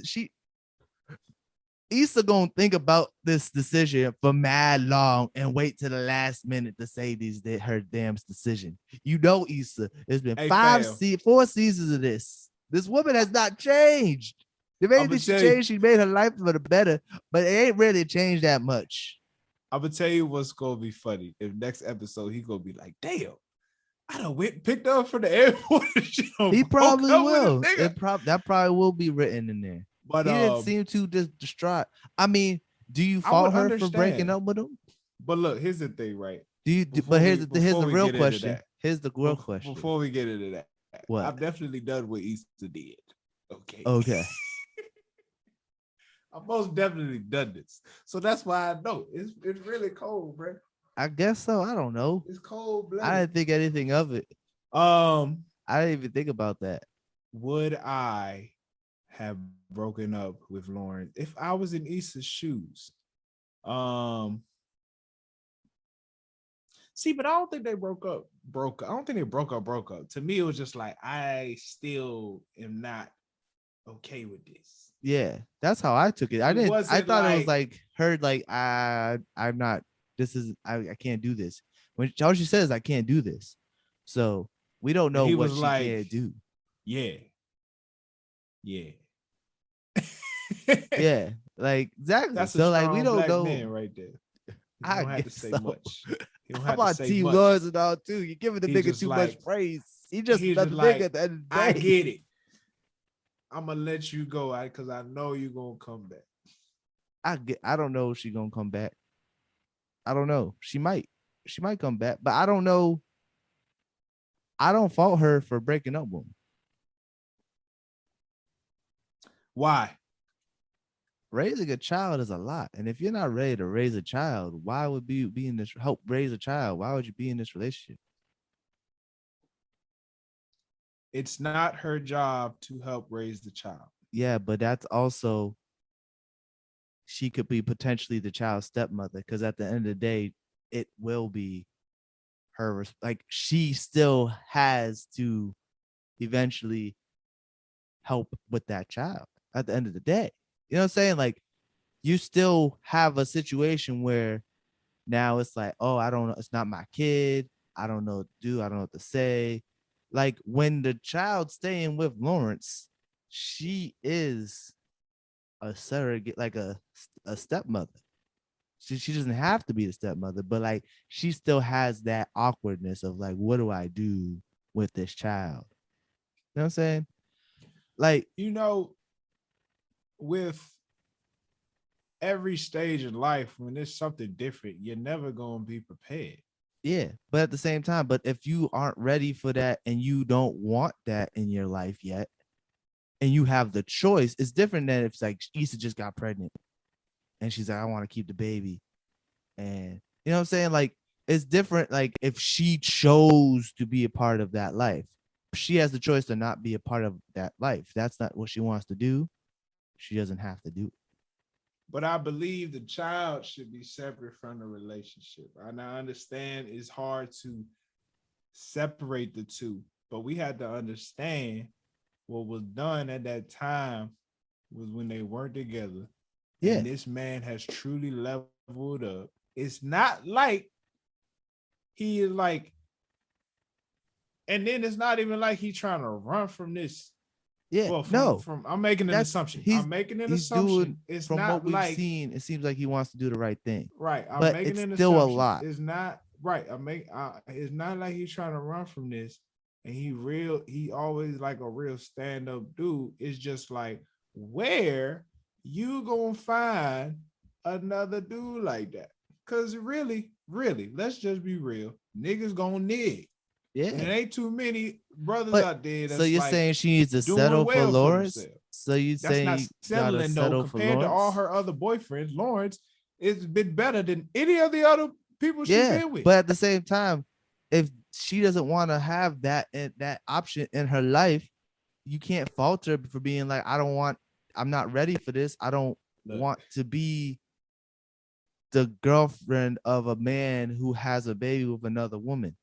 Issa gonna think about this decision for mad long and wait to the last minute to say her damn decision. You know, Issa. It's been Hey, 4 seasons of this. This woman has not changed. The main I'ma thing she tell you- changed, she made her life for the better, but it ain't really changed that much. I'm gonna tell you what's gonna be funny. If next episode he gonna be like, "Damn, I done went picked up from the airport." He probably will. Nigga. That probably will be written in there. But He didn't seem too distraught. I mean, do you I fault would her for breaking understand. up with him? but look, here's the thing, right? Do you? Before But here's we- here's before the we real get into question. that. Here's the real question. Before we get into that, What? I've definitely done what Issa did. Okay. Okay. I've most definitely done this. So that's why I know. It's really cold, bro. I guess so. I don't know. It's cold I blooded. didn't think anything of it. I didn't even think about that. Would I have broken up with Lauren if I was in Issa's shoes? See, but I don't think they broke up. I don't think they broke up. To me, it was just like I still am not okay with this. Yeah, that's how I took it. I thought it was like her, like I'm not. This is I can't do this. When all she says, I can't do this. So we don't know what she can't do. Yeah. Yeah. Yeah, like exactly. That's so a like we don't black know. man right there. You don't have to say much. You don't I'm have on to say Team much. Lawrence and all too. You're giving the He's nigga just too like- much praise. He's just he's another just nigga like, at the end of the day. I get it. I'm gonna let you go because I know you're gonna come back. I don't know if she's gonna come back. I don't know. She might come back, but I don't know. I don't fault her for breaking up with him. Why? Raising a child is a lot, and if you're not ready to raise a child, why would you be in this? Help raise a child? Why would you be in this relationship? It's not her job to help raise the child. Yeah, but that's also she could be potentially the child's stepmother because at the end of the day, it will be her. Like she still has to eventually help with that child at the end of the day. You know what I'm saying? Like you still have a situation where now it's like, oh, I don't know, it's not my kid. I don't know what to do. I don't know what to say. Like when the child's staying with Lawrence, she is a surrogate, like a stepmother. She doesn't have to be the stepmother, but like she still has that awkwardness of like, what do I do with this child? You know what I'm saying? Like, with every stage in life, when there's something different, you're never gonna be prepared. yeah, but at the same time, but if you aren't ready for that and you don't want that in your life yet, and you have the choice, it's different than if it's like Issa just got pregnant and she's like, I want to keep the baby. And you know what I'm saying? Like, it's different. Like, if she chose to be a part of that life, she has the choice to not be a part of that life. That's not what she wants to do. She doesn't have to do it. But I believe the child should be separate from the relationship. And I understand it's hard to separate the two, but we had to understand what was done at that time was when they weren't together. Yeah. And this man has truly leveled up. It's not like he is like, and then it's not even like he's trying to run from this. Yeah, well, I'm making an assumption. I'm making an assumption. It's from not what we've like, seen, it seems like he wants to do the right thing. Right. I'm but making it's an still assumption. a lot. It's not right. It's not like he's trying to run from this. And he always like a real stand-up dude. It's just like, where you gonna find another dude like that? Because really, let's just be real. Niggas gonna nig. Yeah. And it ain't too many brothers out there. That's so you're like saying she needs to settle for Lawrence? So you saying that's not settling though. Compared to all her other boyfriends, Lawrence it's been better than any of the other people she's been with. But at the same time, if she doesn't want to have that option in her life, you can't fault her for being like, I'm not ready for this. I don't want to be the girlfriend of a man who has a baby with another woman.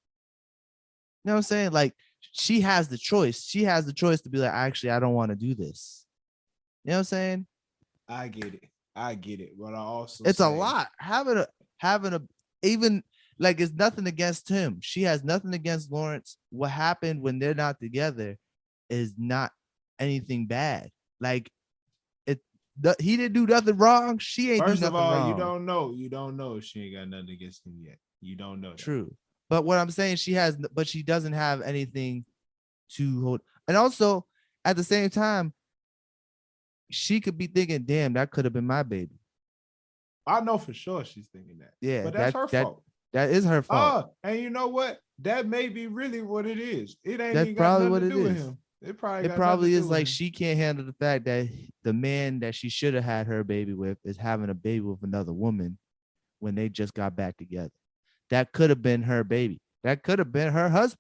You know what I'm saying? Like, she has the choice. She has the choice to be like, actually, I don't want to do this. You know what I'm saying? I get it. But I also it's a lot. Having a even like, it's nothing against him. She has nothing against Lawrence. What happened when they're not together is not anything bad. Like, he didn't do nothing wrong. She ain't do nothing wrong. First of all, you don't know if she ain't got nothing against him yet. You don't know that. True. But what I'm saying, but she doesn't have anything to hold. And also, at the same time, she could be thinking, damn, that could have been my baby. I know for sure she's thinking that. Yeah. But that's her fault. That is her fault. And you know what? that may be really what it is. It ain't That's even got probably nothing what to it do with is. him. It probably It got nothing probably to do is with like him. she can't handle the fact that the man that she should have had her baby with is having a baby with another woman when they just got back together. That could have been her baby. That could have been her husband.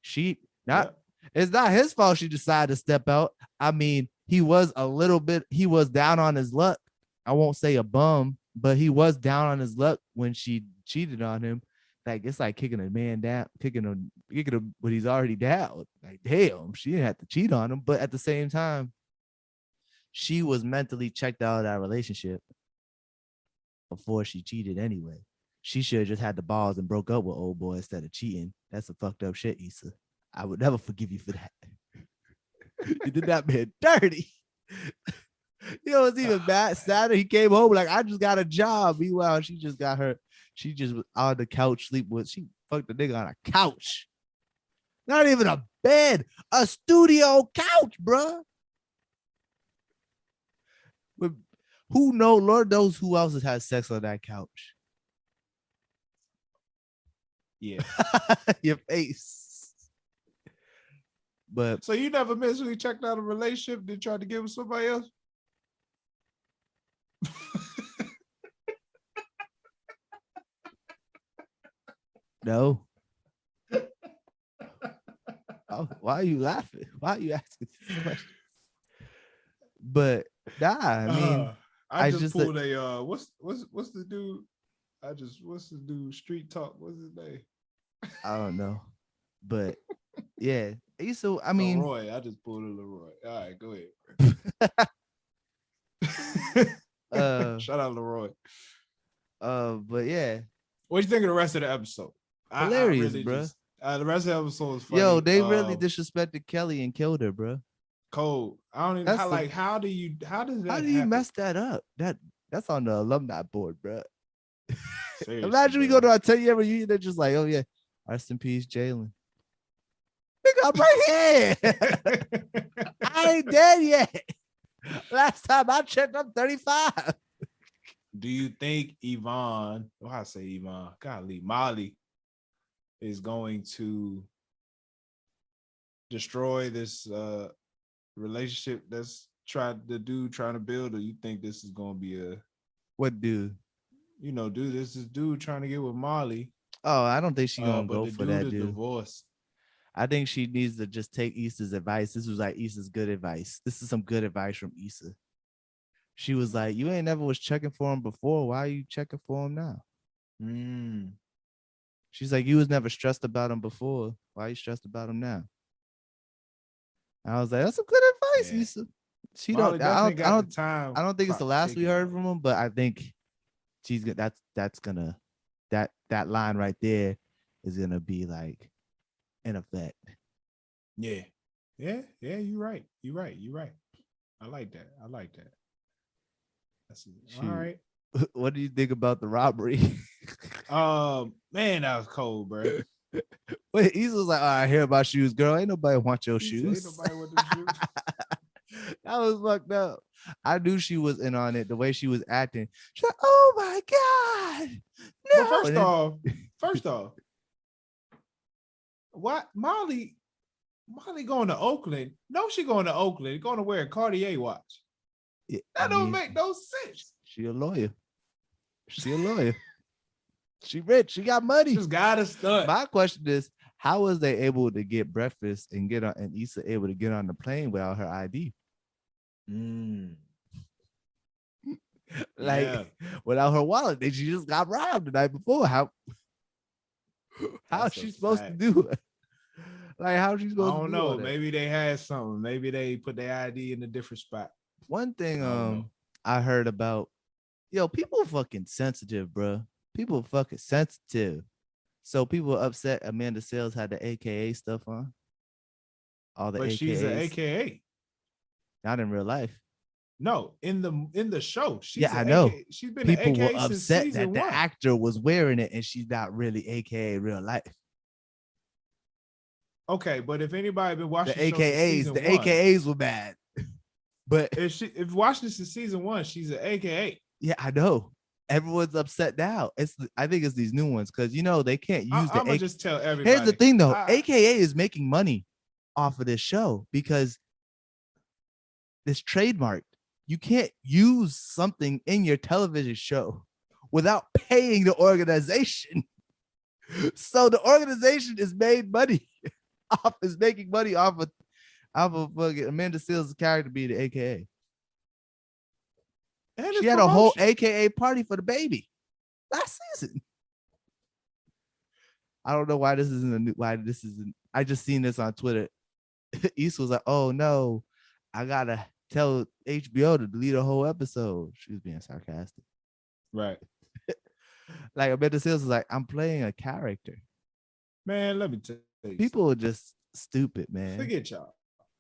She not. Yep. It's not his fault she decided to step out. I mean, he was down on his luck. I won't say a bum, but he was down on his luck when she cheated on him. Like, it's like kicking a man down, kicking him when he's already down. Like, damn, she didn't have to cheat on him. But at the same time, she was mentally checked out of that relationship before she cheated anyway. She should have just had the balls and broke up with old boy instead of cheating. That's some fucked up shit, Issa. I would never forgive you for that. You did that man dirty. You know, it's even bad. Saturday, he came home like, I just got a job. Meanwhile, she just was on the couch sleep with. She fucked the nigga on a couch. Not even a bed, a studio couch, bruh. With, who knows? Lord knows who else has had sex on that couch. Yeah. Your face. But so you never mentally checked out a relationship that tried to get with somebody else? no. Oh, why are you laughing? Why are you asking this question? But I mean, I just pulled a what's the dude? What's the dude? Street Talk. What's his name? I don't know. But yeah. So I mean, Leroy. I just pulled a Leroy. All right, go ahead. Shout out Leroy. But yeah. What do you think of the rest of the episode? Hilarious, bro. The rest of the episode was funny. Yo, they really disrespected Kelly and killed her, bro. Cold. I don't even how do you mess that up? That's on the alumni board, bro. bro. Imagine we go to our 10-year reunion, they're just like, oh yeah, rest in peace, Jalen. Nigga, I'm right here. I ain't dead yet. Last time I checked, I'm 35. Do you think Yvonne, I say Yvonne, golly, Molly is going to destroy this relationship that's trying to build, or you think this is going to be a what dude? You know, this is dude trying to get with Molly. Oh, I don't think she's gonna go for that dude. Divorce. I think she needs to just take Issa's advice. This was like Issa's good advice. This is some good advice from Issa. She was like, you ain't never was checking for him before. Why are you checking for him now? She's like, you was never stressed about him before. Why are you stressed about him now? And I was like, that's some good advice, Issa. She Molly I don't think it's the last we heard from him, but I think she's gonna that line right there is gonna be like in effect. Yeah, you're right. I like that. All right. What do you think about the robbery? Man, that was cold, bro. Wait, Issa was like, all right, I hear about shoes, girl. Ain't nobody want your shoes. Ain't nobody want them shoes. That was fucked up. I knew she was in on it, the way she was acting. She's like, oh my God. No. Well, first off, what Molly going to Oakland? No, she going to Oakland, going to wear a Cartier watch. Yeah, that don't make no sense. She a lawyer. She rich. She got money. She's got a stunt. My question is, how was they able to get breakfast and Issa able to get on the plane without her ID? Without her wallet, she just got robbed the night before. How is she supposed to do it? Like, how is she supposed to do it? I don't know. Maybe they had something. Maybe they put their ID in a different spot. One thing I heard about, people fucking sensitive, bro. People fucking sensitive. So people upset Amanda Sales had the AKA stuff on. All the AKAs. She's an AKA. Not in real life. No, in the show. I know. She's been people an AKA were upset since that the one. actor was wearing it and she's not really AKA real life. Okay, but if anybody been watching the AKAs were bad. But if watching this in season 1, she's an AKA. Yeah, I know. everyone's upset now. I think it's these new ones because they can't use I'm gonna just tell everybody. Here's the thing though, AKA is making money off of this show because it's trademarked. You can't use something in your television show without paying the organization. So the organization is making money off fucking Amanda Seales' character being the AKA. And she had a whole AKA party for the baby last season. I don't know why this isn't I just seen this on Twitter. Issa was like, oh no, I gotta tell HBO to delete a whole episode. She was being sarcastic. Right. Like Amanda Seales was like, I'm playing a character. Man, let me tell you. People are just stupid, man. Forget y'all.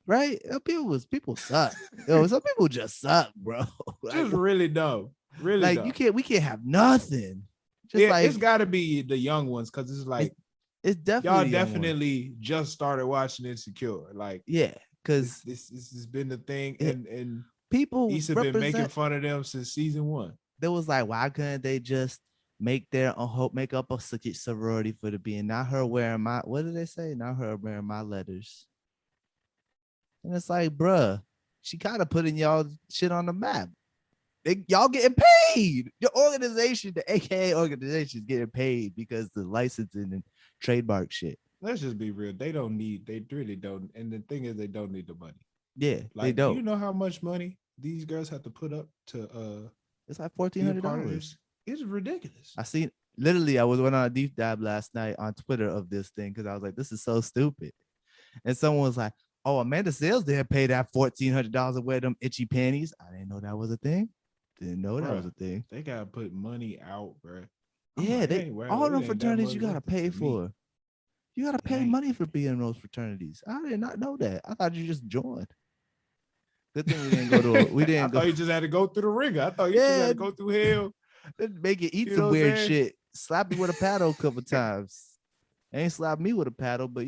Right? People suck. Some people just suck, bro. Just really dumb. Really like dumb. We can't have nothing. Just it's gotta be the young ones because it's like it's definitely y'all definitely just started watching Insecure. Like because this has been the thing, and people Issa been making fun of them since season 1. There was like, why couldn't they just make up a sorority for the being? Not her wearing my, what did they say? Not her wearing my letters. And it's like, bruh, she kind of putting y'all shit on the map. Y'all getting paid. Your organization, the AKA organization, is getting paid because the licensing and trademark shit. Let's just be real. They really don't. And the thing is, they don't need the money. Yeah, they don't. Do you know how much money these girls have to put up to it's like $1,400. It's ridiculous. I went on a deep dive last night on Twitter of this thing because I was like, this is so stupid. And someone was like, oh, Amanda Seales didn't pay that $1,400 to wear them itchy panties. I didn't know that was a thing. Didn't know that was a thing. They gotta put money out, bro. All them fraternities you gotta pay for. You gotta pay money for being in those fraternities. I did not know that. I thought you just joined. Good thing we didn't go to. I thought you just had to go through the ringer. I thought you just had to go through hell. Make you eat some weird shit. Slap you with a paddle a couple times. Ain't slap me with a paddle, but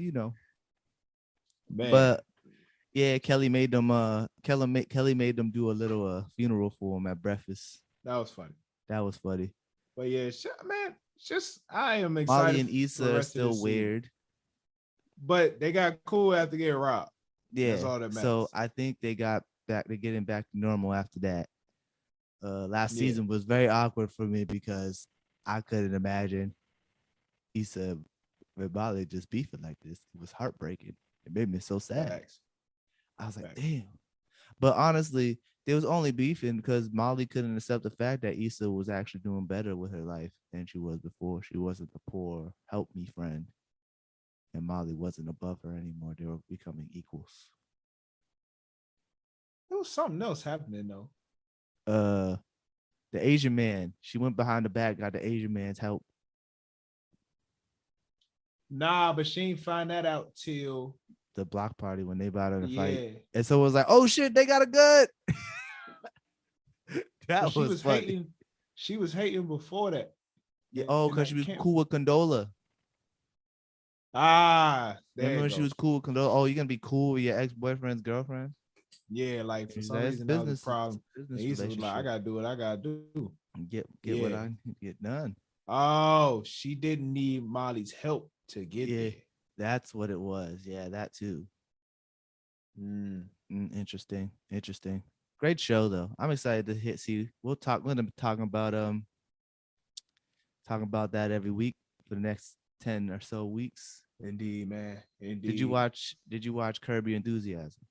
Man. But yeah, Kelly made them do a little funeral for him at breakfast. That was funny. But yeah, man, I am excited. Molly and Issa are still weird. But they got cool after getting robbed. Yeah. That's all that matters. So I think they're getting back to normal after that. Last season was very awkward for me because I couldn't imagine Issa and Molly just beefing like this. It was heartbreaking. It made me so sad. Thanks. I was like, damn. But honestly, there was only beefing because Molly couldn't accept the fact that Issa was actually doing better with her life than she was before. She wasn't the poor help me friend. And Molly wasn't above her anymore. They were becoming equals. There was something else happening though. The Asian man. She went behind the back, got the Asian man's help. Nah, but she didn't find that out till the block party when they about to fight. And so it was like, oh shit, they got a gun. That was funny. She was hating before that. Yeah. Oh, because she was cool with Condola. Remember when she was cool with Condola? Oh, you're gonna be cool with your ex-boyfriend's girlfriend? Yeah, like for some reason that was a problem. He's like, I gotta do what I gotta do. Get what I get done. Oh, she didn't need Molly's help to get there. That's what it was. Yeah, that too. Interesting. Great show though. I'm excited to see. We're gonna be talking about that every week for the next 10 or so weeks. Indeed, man. Indeed. Did you watch Curb Your Enthusiasm?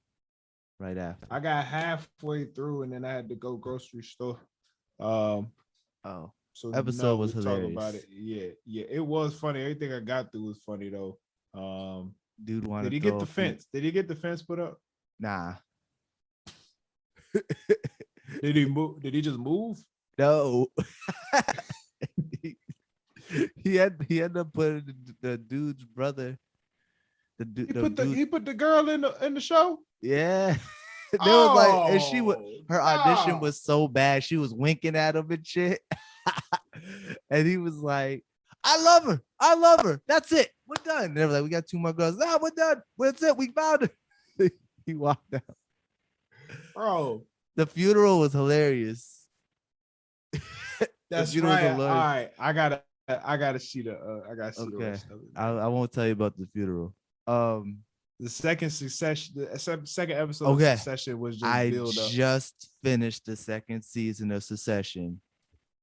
Right after. I got halfway through and then I had to go grocery store. So episode was hilarious. About it. Yeah, it was funny. Everything I got through was funny though. Dude wanted. Did he get the fence? Did he get the fence put up? Nah. Did he move? Did he just move? No. he ended up putting the dude's brother. He put the girl in the show. Yeah. They was like, and her audition was so bad. She was winking at him and shit. And he was like, I love her. That's it. We're done. And they were like, we got 2 more girls. Nah, we're done. That's it. We found her. He walked out. Bro. The funeral was hilarious. That's funeral was right. All hilarious. right, I gotta see the Okay, rest of it. I won't tell you about the funeral. Um, The second episode of okay, Succession was just I build up. just finished the second season of Succession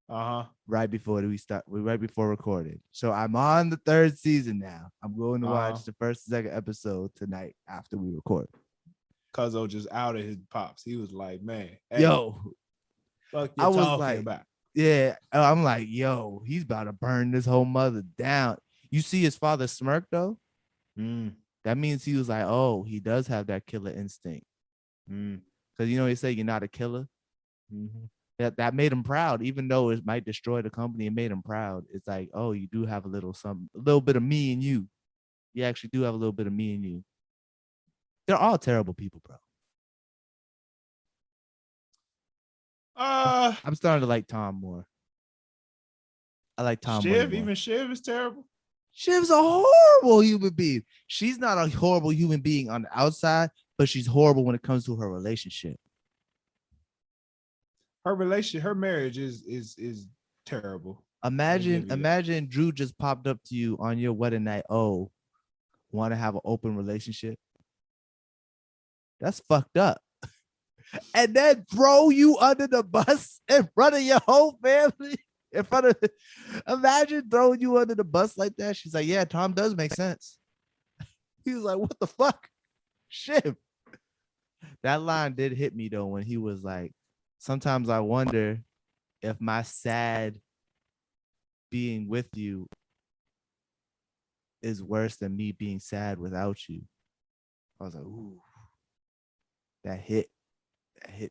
Uh huh. right right before recording. So I'm on the third season now. I'm going to Uh-huh. watch the first and second episode tonight after we record. Cuzzo just outed his pops. He was like, "Man, hey, Yo, fuck I you was talking like, about?" yeah, I'm like, yo, he's about to burn this whole mother down. You see his father smirk though? Mm, That means he was like, oh, he does have that killer instinct. mm, Because you know, they say you're not a killer. mm-hmm. That made him proud, even though it might destroy the company. It made him proud. It's like, oh, you do have a little bit of me in you. You actually do have a little bit of me in you. They're all terrible people, bro. I'm starting to like Tom more. I like Tom way more. Even Shiv is terrible. Shiv's a horrible human being. She's not a horrible human being on the outside, but she's horrible when it comes to her relationship. Her marriage is terrible. Imagine Drew just popped up to you on your wedding night. Oh, want to have an open relationship? That's fucked up. And then throw you under the bus in front of your whole family. In front of, imagine throwing you under the bus like that. She's like, yeah, Tom does make sense. He was like, what the fuck? Shit. That line did hit me though when he was like, sometimes I wonder if my sad being with you is worse than me being sad without you. I was like, ooh, that hit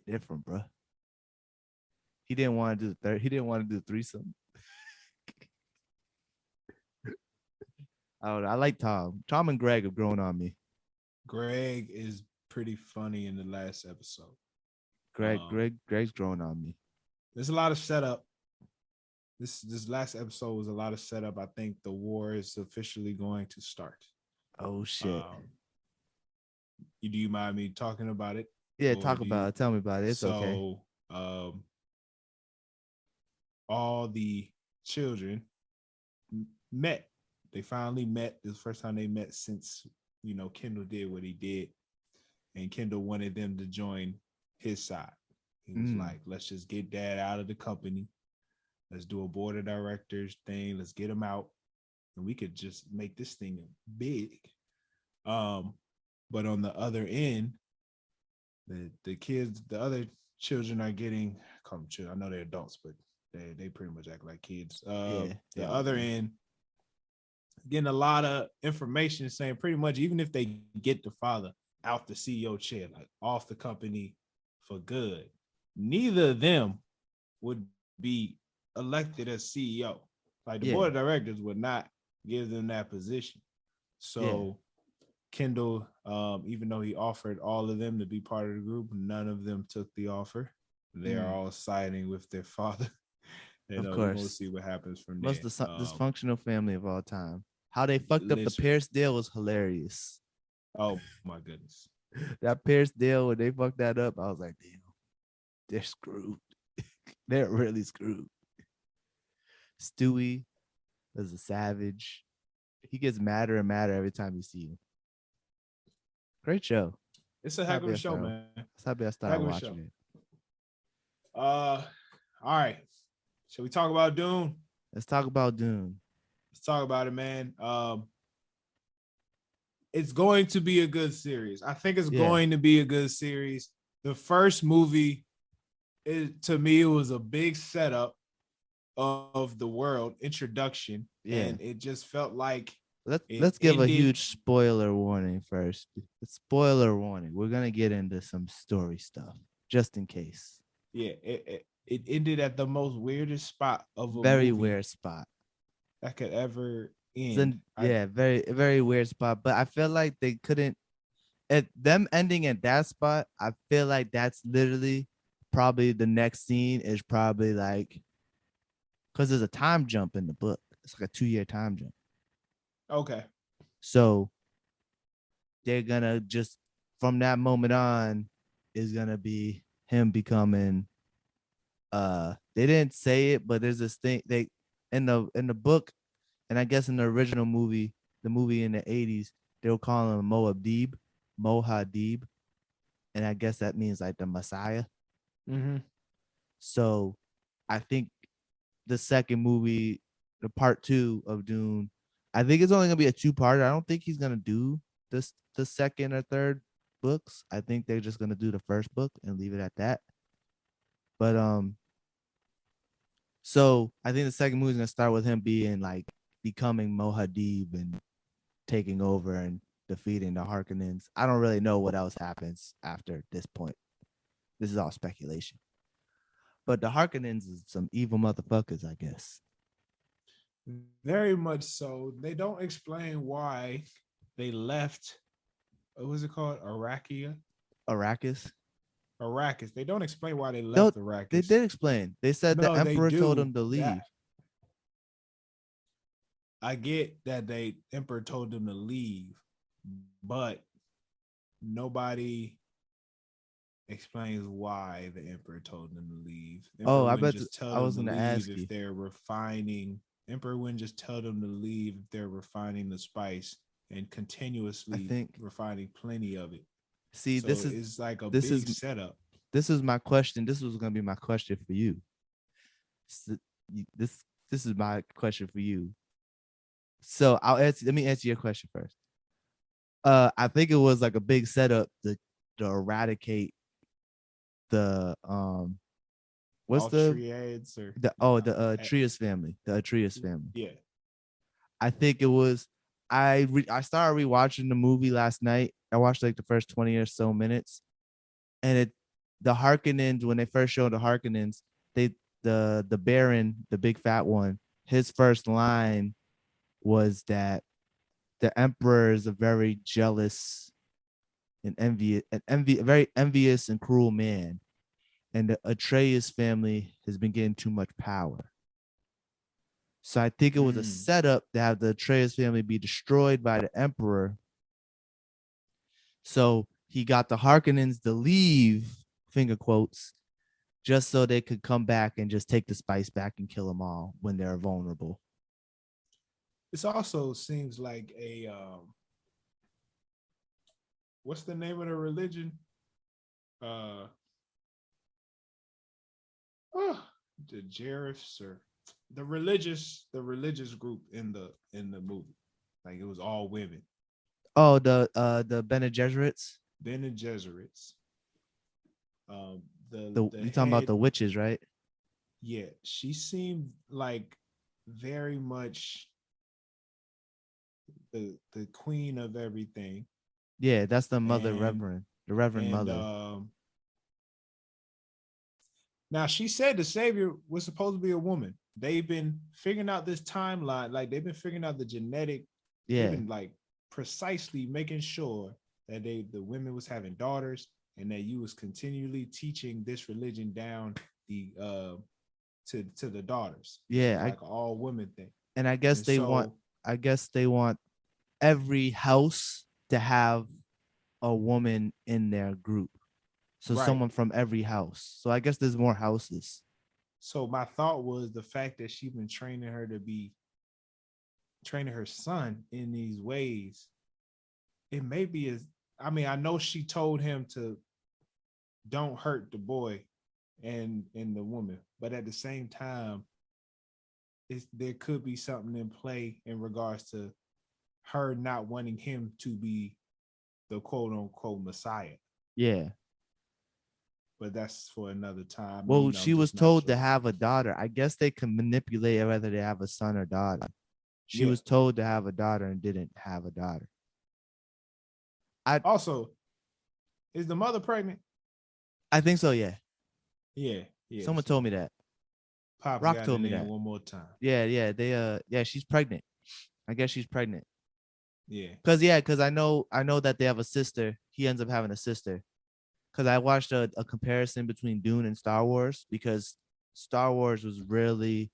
different, bro. He didn't want to do the third. He didn't want to do the threesome. I don't know. I like Tom. Tom and Greg have grown on me. Greg is pretty funny in the last episode. Greg's grown on me. There's a lot of setup. This last episode was a lot of setup. I think the war is officially going to start. Oh shit. Do you mind me talking about it? Yeah, talk about it. Tell me about it. It's okay. All the children met. They finally met. This is the first time they met since, Kendall did what he did. And Kendall wanted them to join his side. He was like, let's just get dad out of the company. Let's do a board of directors thing. Let's get him out. And we could just make this thing big. But on the other end, the kids, the other children are getting, I know they're adults, but they pretty much act like kids. The other end, getting a lot of information saying pretty much even if they get the father out the CEO chair, like off the company for good, neither of them would be elected as CEO. Like the board of directors would not give them that position. So Kendall, even though he offered all of them to be part of the group, none of them took the offer. They are all siding with their father. And of course. We'll see what happens from there. Most dysfunctional family of all time. How they fucked up the Pierce deal was hilarious. Oh my goodness. That Pierce deal, when they fucked that up, I was like, damn, they're screwed. They're really screwed. Stewie is a savage. He gets madder and madder every time you see him. Great show. It's a heck of a show, man. That's how I started watching it. All right. Shall we talk about Dune? Let's talk about Dune. Let's talk about it, man. It's going to be a good series. I think it's going to be a good series. The first movie, to me, it was a big setup of the world, introduction, and it just felt like let's give a huge spoiler warning first. Spoiler warning. We're gonna get into some story stuff just in case. Yeah, it ended at the most weirdest spot of a very movie weird spot that could ever end. Very, very weird spot. But I feel like they couldn't. At them ending at that spot, I feel like that's literally probably the next scene is probably like, because there's a time jump in the book. It's like a 2-year time jump. Okay. So they're gonna just from that moment on is gonna be him becoming They didn't say it, but there's this thing they in the book, and I guess in the original movie, the movie in the 80s, they were calling him Mohadib, and I guess that means like the Messiah. Mm-hmm. So I think the second movie, the part 2 of Dune, I think it's only gonna be a 2-parter. I don't think he's gonna do the second or third books. I think they're just gonna do the first book and leave it at that. But so I think the second movie is gonna start with him being like becoming Mohadib and taking over and defeating the Harkonnens. I don't really know what else happens after this point. This is all speculation. But the Harkonnens is some evil motherfuckers, I guess. Very much so. They don't explain why they left. What was it called? Arakia? Arrakis. Arrakis. They don't explain why they No, left Arrakis. they did explain. They said the No, they Emperor told do. them to leave. I get that the Emperor told them to leave, but nobody explains why the Emperor told them to leave. The Emperor I wouldn't bet just tell I was them to gonna leave ask if you. they're refining. Emperor wouldn't just tell them to leave if they're refining the spice and continuously refining plenty of it. See, so it's like a this big is setup. This is my question. This was gonna be my question for you. This is my question for you. So let me answer your question first. I think it was like a big setup to eradicate the what's Triads or the Atreus family. The Atreus family. Yeah. I think it was I started rewatching the movie last night. I watched like the first 20 or so minutes. And the Harkonnens, when they first showed the Harkonnens, the Baron, the big fat one, his first line was that the Emperor is a very jealous and very envious and cruel man, and the Atreus family has been getting too much power. So I think it was a setup to have the Atreus family be destroyed by the Emperor. So he got the Harkonnens to leave, finger quotes, just so they could come back and just take the spice back and kill them all when they're vulnerable. This also seems like a what's the name of the religion? The Jarifs or the religious group in the movie. Like it was all women. Oh, the Bene Gesserits. Bene Gesserits. You talking about the witches, right? Yeah, she seemed like very much the queen of everything. Yeah, that's the mother reverend, the reverend mother. Now she said the savior was supposed to be a woman. They've been figuring out this timeline, like they've been figuring out the genetic. Yeah, they've been like precisely making sure that the women was having daughters and that you was continually teaching this religion down the to the daughters. Yeah, so like all women thing. And I guess they want every house to have a woman in their group. So someone from every house. So I guess there's more houses. So my thought was the fact that she's been training her son in these ways. It may be I know she told him to don't hurt the boy and the woman, but at the same time, there could be something in play in regards to her not wanting him to be the quote unquote Messiah. Yeah. But that's for another time. Well, she was told to have a daughter. I guess they can manipulate whether they have a son or daughter. She was told to have a daughter and didn't have a daughter. Also, is the mother pregnant? I think so, yeah. Yeah. Someone told me that. Pops Rock told me that one more time. Yeah, she's pregnant. I guess she's pregnant. Yeah. Because I know that they have a sister. He ends up having a sister. Because I watched a comparison between Dune and Star Wars, because Star Wars was really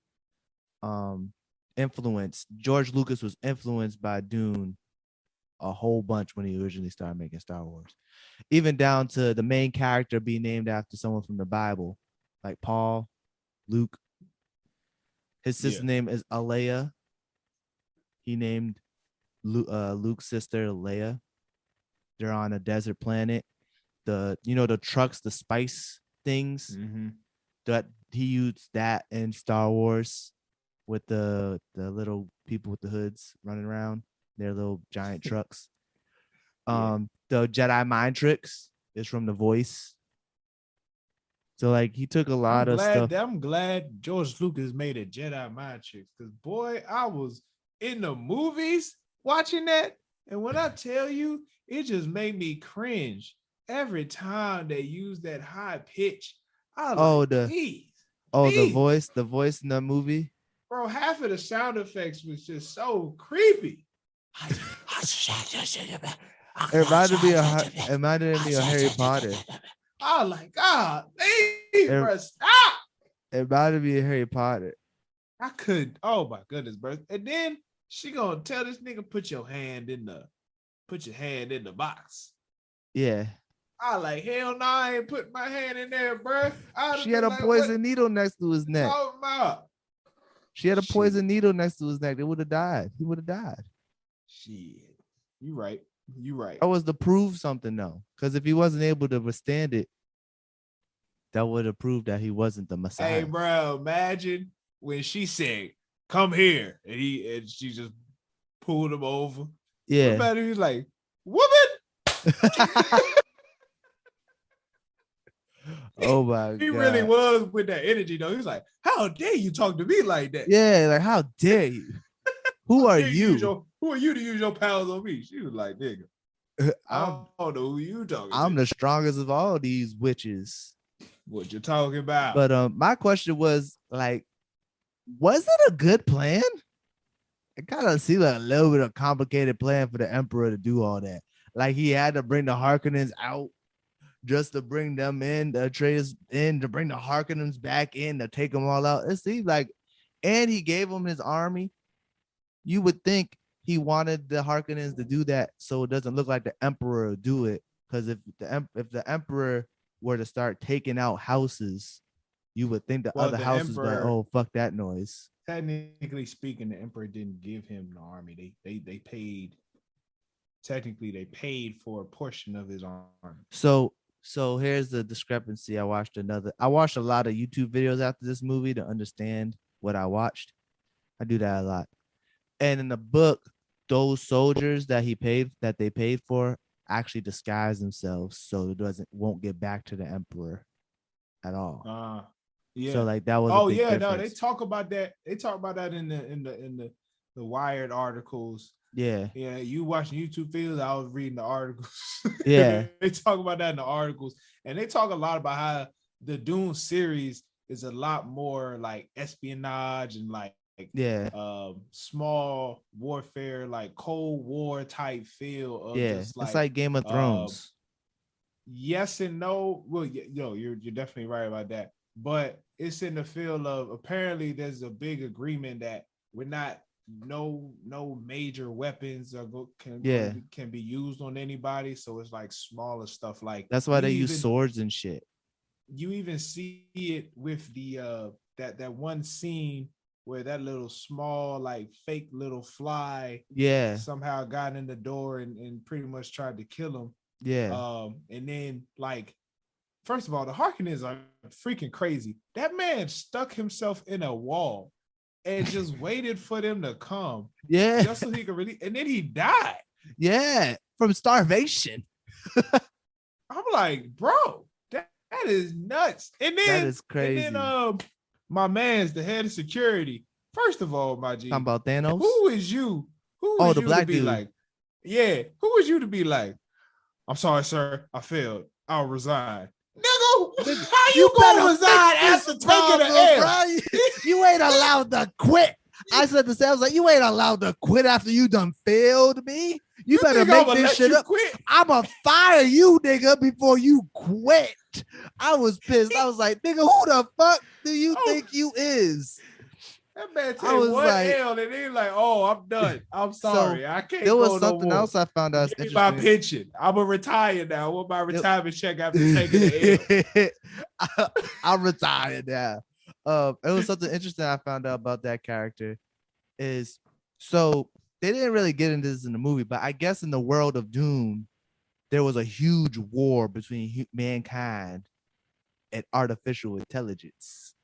influenced. George Lucas was influenced by Dune a whole bunch when he originally started making Star Wars. Even down to the main character being named after someone from the Bible, like Paul. Luke. His sister's Yeah. name is Alea. He named Luke's sister Leia. They're on a desert planet. The trucks, the spice things Mm-hmm. that he used that in Star Wars with the little people with the hoods running around. Their little giant trucks. Yeah. The Jedi mind tricks is from The Voice. So like he took a lot of stuff. I'm glad George Lucas made a Jedi mind tricks, because boy, I was in the movies watching that, and when I tell you, it just made me cringe every time they use that high pitch. I was please, The voice in the movie. bro. Half of the sound effects was just so creepy. It reminded me of Harry Potter. Oh my God, please, bro, stop. It reminded me of Harry Potter. I could. Oh my goodness, bro. And then she gonna tell this nigga, put your hand in the box. Yeah. I like, hell no, I ain't putting my hand in there, bro. She had a poison needle next to his neck. She had a poison needle next to his neck. They would have died. He would have died. Shit. You right. That was to prove something though. Because if he wasn't able to withstand it, that would have proved that he wasn't the Messiah. Hey, bro, imagine when she said, come here, and she just pulled him over. Yeah. What about it? He was like, woman. Oh my God. He really was with that energy though. He was like, how dare you talk to me like that? Yeah, like how dare you? Who are you? Who are you to use your powers on me? She was like, nigga, I don't know who you talking to. I'm the strongest of all these witches. What you talking about? But my question was like, was it a good plan? It kind of seemed like a little bit of a complicated plan for the Emperor to do all that. Like he had to bring the Harkonnens out just to bring them in, the Atreides in, to bring the Harkonnens back in, to take them all out. It seems like, and he gave them his army. You would think he wanted the Harkonnens to do that so it doesn't look like the Emperor would do it. Because if the Emperor were to start taking out houses, you would think the other houses would be like, oh, fuck that noise. Technically speaking, the Emperor didn't give him the army. They paid. Technically, they paid for a portion of his army. So here's the discrepancy. I watched a lot of YouTube videos after this movie to understand what I watched. I do that a lot. And in the book, those soldiers that they paid for actually disguise themselves so it won't get back to the Emperor at all. Yeah. So like that was. Oh yeah, difference. No, they talk about that. They talk about that in the Wired articles. Yeah. Yeah, you watching YouTube videos, I was reading the articles. Yeah. They talk about that in the articles. And they talk a lot about how the Dune series is a lot more like espionage and like small warfare, like Cold War type feel of it's like Game of Thrones. Yes and no. Well, you're definitely right about that. But it's in the field of, apparently there's a big agreement that we're not, no major weapons can be used on anybody. So it's like smaller stuff. Like that's why they use swords and shit. You even see it with the that one scene where that little small like fake little fly somehow got in the door and pretty much tried to kill him. And then like, first of all, the Harkonnens are freaking crazy. That man stuck himself in a wall and just waited for them to come. Yeah. Just so he could really, and then he died. Yeah. From starvation. I'm like, bro, that is nuts. And then that is crazy. And then my man's the head of security. First of all, my G. Talking about Thanos? Who is you? Who is the you black to be dude. Like? Yeah. Who is you to be like, I'm sorry, sir. I failed. I'll resign. Nigga, how you gonna resign after taking an L? You ain't allowed to quit. I said to Sam, like, you ain't allowed to quit after you done failed me. You better make this shit up. I'ma fire you, nigga, before you quit. I was pissed. I was like, nigga, who the fuck do you think you is? That man said one L and he's like, oh, I'm done. I'm sorry. I can't. There was go something no more. else I found out. Give me my pension. I'm gonna retire now. I want my retirement check after taking the L. I'm retired now. it was something interesting I found out about that character is so they didn't really get into this in the movie, but I guess in the world of Dune, there was a huge war between mankind and artificial intelligence.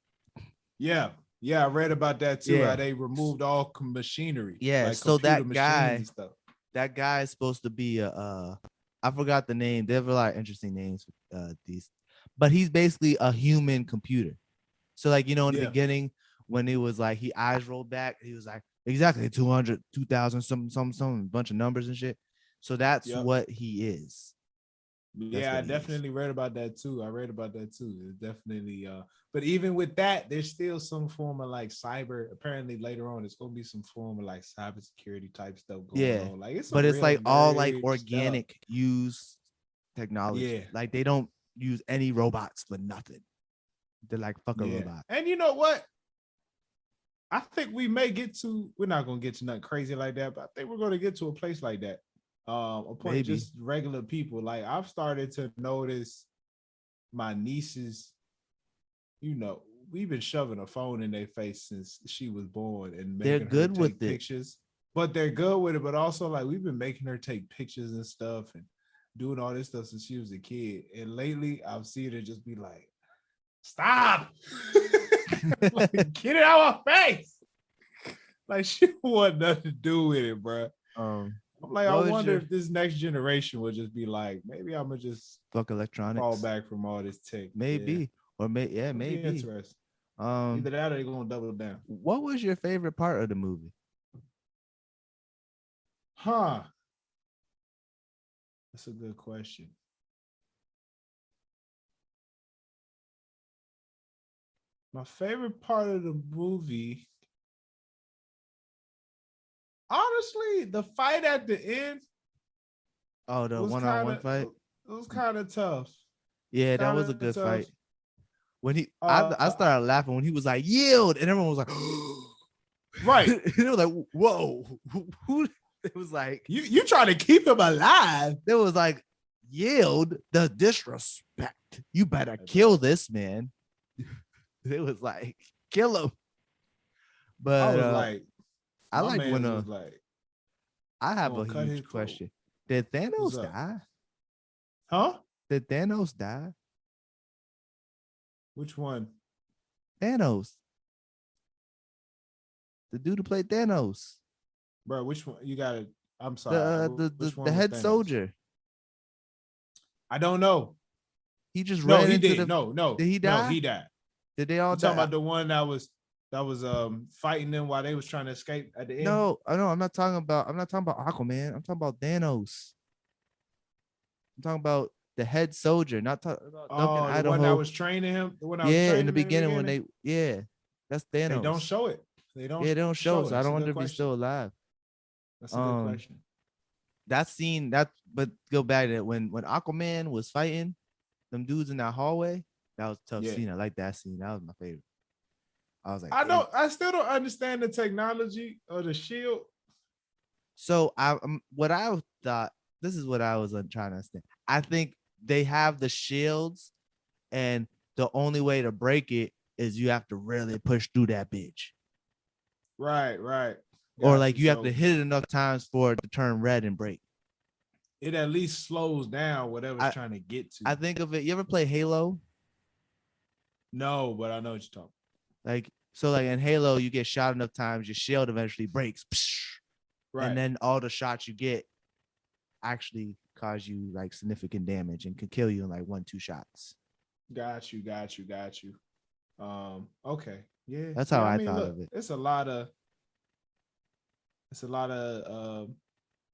Yeah. Yeah, I read about that too. Yeah. How they removed all machinery, Yeah. like So computer that machines and guy, stuff. that guy is supposed to be I forgot the name. They have a lot of interesting names, these, but he's basically a human computer. So like, in the Yeah. beginning, when it was like he eyes rolled back, he was like exactly 200, 2000, some bunch of numbers and shit. So that's Yep. what he is. Yeah, I definitely read about that too. I read about that too. It's definitely but even with that, there's still some form of like cyber. Apparently later on, it's gonna be some form of like cybersecurity type stuff going on. Like it's but some it's real like all like nerd stuff. organic use technology. Yeah. Like they don't use any robots for nothing. They're like fuck a Yeah. robot. And you know what? I think we may get to, we're not gonna get to nothing crazy like that, but I think we're gonna get to a place like that. A point Maybe. just regular people. Like I've started to notice my nieces, we've been shoving a phone in their face since she was born and They're making her good take with it. pictures. But they're good with it. But also, like, we've been making her take pictures and stuff and doing all this stuff since she was a kid. And lately, I've seen her just be like, "Stop! Like, get it out of my face!" Like she don't want nothing to do with it, bro. I'm like, I wonder if this next generation will just be like, maybe I'm gonna just fuck electronics, fall back from all this tech. Maybe, or maybe. Interesting. Either that or they're gonna double down. What was your favorite part of the movie? Huh? That's a good question. My favorite part of the movie, honestly, the fight at the end. Oh, the one-on-one fight. It was kind of tough. Yeah, that was a good fight. When I started laughing when he was like yield, and everyone was like, right. They were like, whoa, who? It was like you trying to keep him alive. It was like yield the disrespect. You better kill this man. It was like kill him. But I like when I have a huge question. Did Thanos die? Huh? Did Thanos die? Which one? Thanos. The dude who played Thanos. Bro, which one? You got it. I'm sorry. The head soldier. I don't know. He just ran into did. No. Did he die? No, he died. Did they all die? Talking about the one that was fighting them while they was trying to escape at the end? No, I'm not talking about Aquaman. I'm talking about Thanos. I'm talking about the head soldier, not talking about Duncan Idaho. The one that was training him. The one that was in the beginning when that's Thanos. They don't show it. They don't show it. So I don't wonder if he's still alive. That's a good question. That scene, but go back to it when Aquaman was fighting them dudes in that hallway. That was a tough scene. I like that scene. That was my favorite. I was like, I still don't understand the technology of the shield. So what I thought, this is what I was trying to understand. I think they have the shields, and the only way to break it is you have to really push through that bitch. Right. Or like you have to hit it enough times for it to turn red and break. It at least slows down whatever it's trying to get to. I think of it. You ever play Halo? No, but I know what you're talking. Like in Halo, you get shot enough times, your shield eventually breaks. Right. And then all the shots you get actually cause you like significant damage and can kill you in like 1-2 shots. Got you. Okay. Yeah. That's how I thought of it. It's a lot of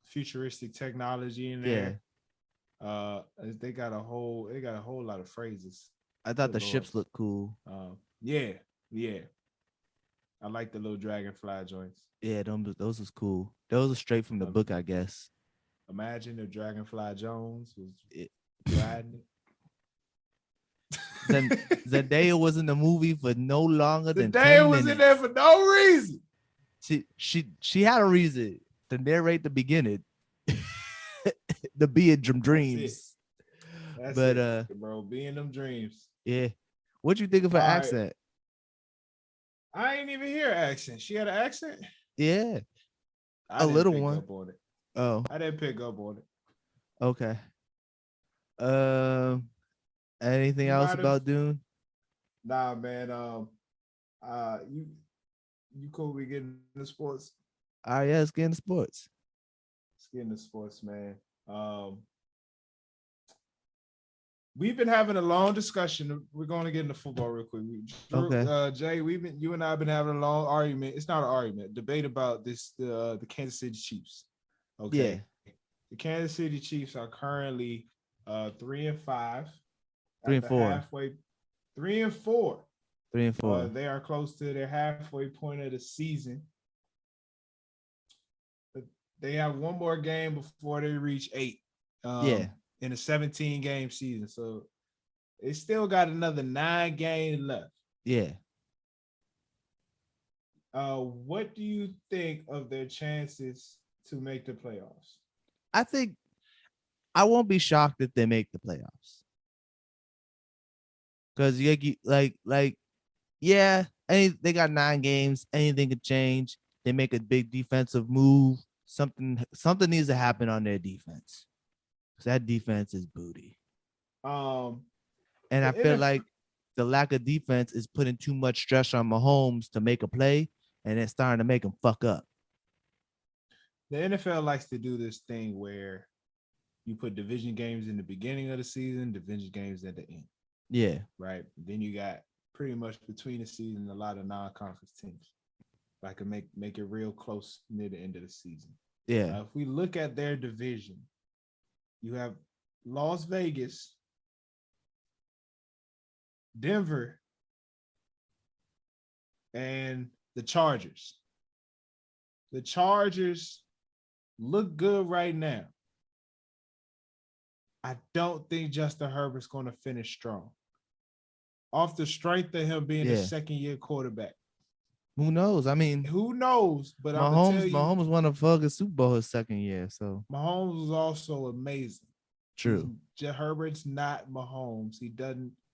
futuristic technology in there. Yeah. They got a whole lot of phrases. I thought the ships looked cool. Yeah. I like the little dragonfly joints. Yeah, those was cool. Those are straight from the book, I guess. Imagine if Dragonfly Jones was riding it. Zendaya was in the movie for no longer than 10 minutes. Zendaya was in there for no reason. She had a reason to narrate the beginning. The be in dreams. That's it, bro. Be in them dreams. Yeah. What you think of her accent? I ain't even hear accent. She had an accent. Yeah, I a didn't little pick one. up on it. Oh, I didn't pick up on it. okay. Um, anything You else might have. about Dune? Nah, man. You cool? We getting the sports. All right, yeah, let's get into sports. Let's get into sports, man. Um, we've been having a long discussion. We're going to get into football real quick. Okay. Jay, you and I have been having a long argument. It's not an argument, debate about the Kansas City Chiefs. Yeah, Okay, the Kansas City Chiefs are currently 3-5 three at and the four. halfway. 3-4. 3 and 4. They are close to their halfway point of the season. But they have one more game before they reach 8. Yeah, In a 17 game season. So they still got another 9 games left. yeah. What do you think of their chances to make the playoffs? I think I won't be shocked if they make the playoffs. Because yeah, they got 9 games. Anything could change. They make a big defensive move. Something needs to happen on their defense. Because that defense is booty. Um, And I feel like the lack of defense is putting too much stress on Mahomes to make a play, and it's starting to make him fuck up. The NFL likes to do this thing where you put division games in the beginning of the season, division games at the end. Yeah. Right. Then you got pretty much between the season a lot of non-conference teams. I can make it real close near the end of the season. Yeah. If we look at their division, you have Las Vegas, Denver, and the Chargers. The Chargers look good right now. I don't think Justin Herbert's going to finish strong. Off the strength of him being a second-year quarterback. Who knows? I mean, who knows? But I'm Mahomes, gonna tell you, Mahomes won a fucking Super Bowl his second year. So Mahomes was also amazing. True. Herbert's not Mahomes.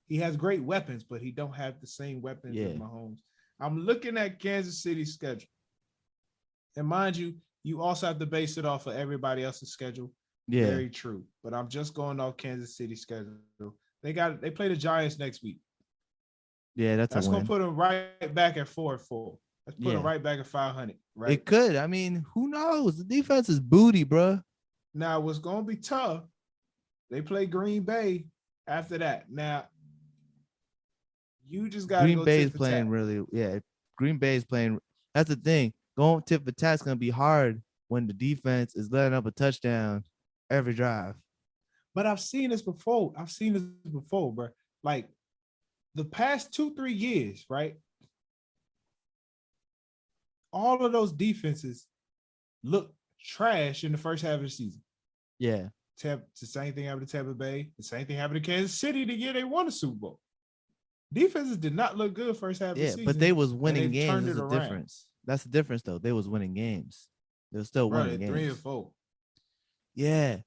He has great weapons, but he don't have the same weapons as Mahomes. I'm looking at Kansas City's schedule. And mind you, you also have to base it off of everybody else's schedule. Yeah. Very true. But I'm just going off Kansas City's schedule. They play the Giants next week. Yeah, that's gonna put them right back at 4-4. Let's put them right back at 500. Right. It could. I mean, who knows? The defense is booty, bro. Now, what's gonna be tough? They play Green Bay after that. Now, you just got to go. Green Bay is playing really. Yeah, Green Bay is playing. That's the thing. Going tip for tat is gonna be hard when the defense is letting up a touchdown every drive. But I've seen this before. Bro. Like the past 2-3 years, right? All of those defenses look trash in the first half of the season. Yeah. The same thing happened to Tampa Bay. The same thing happened to Kansas City the year they won the Super Bowl. Defenses did not look good first half of the season. Yeah, but they was winning games. That's the difference. That's the difference, though. They was winning games. They were still winning games. 3-4. Yeah.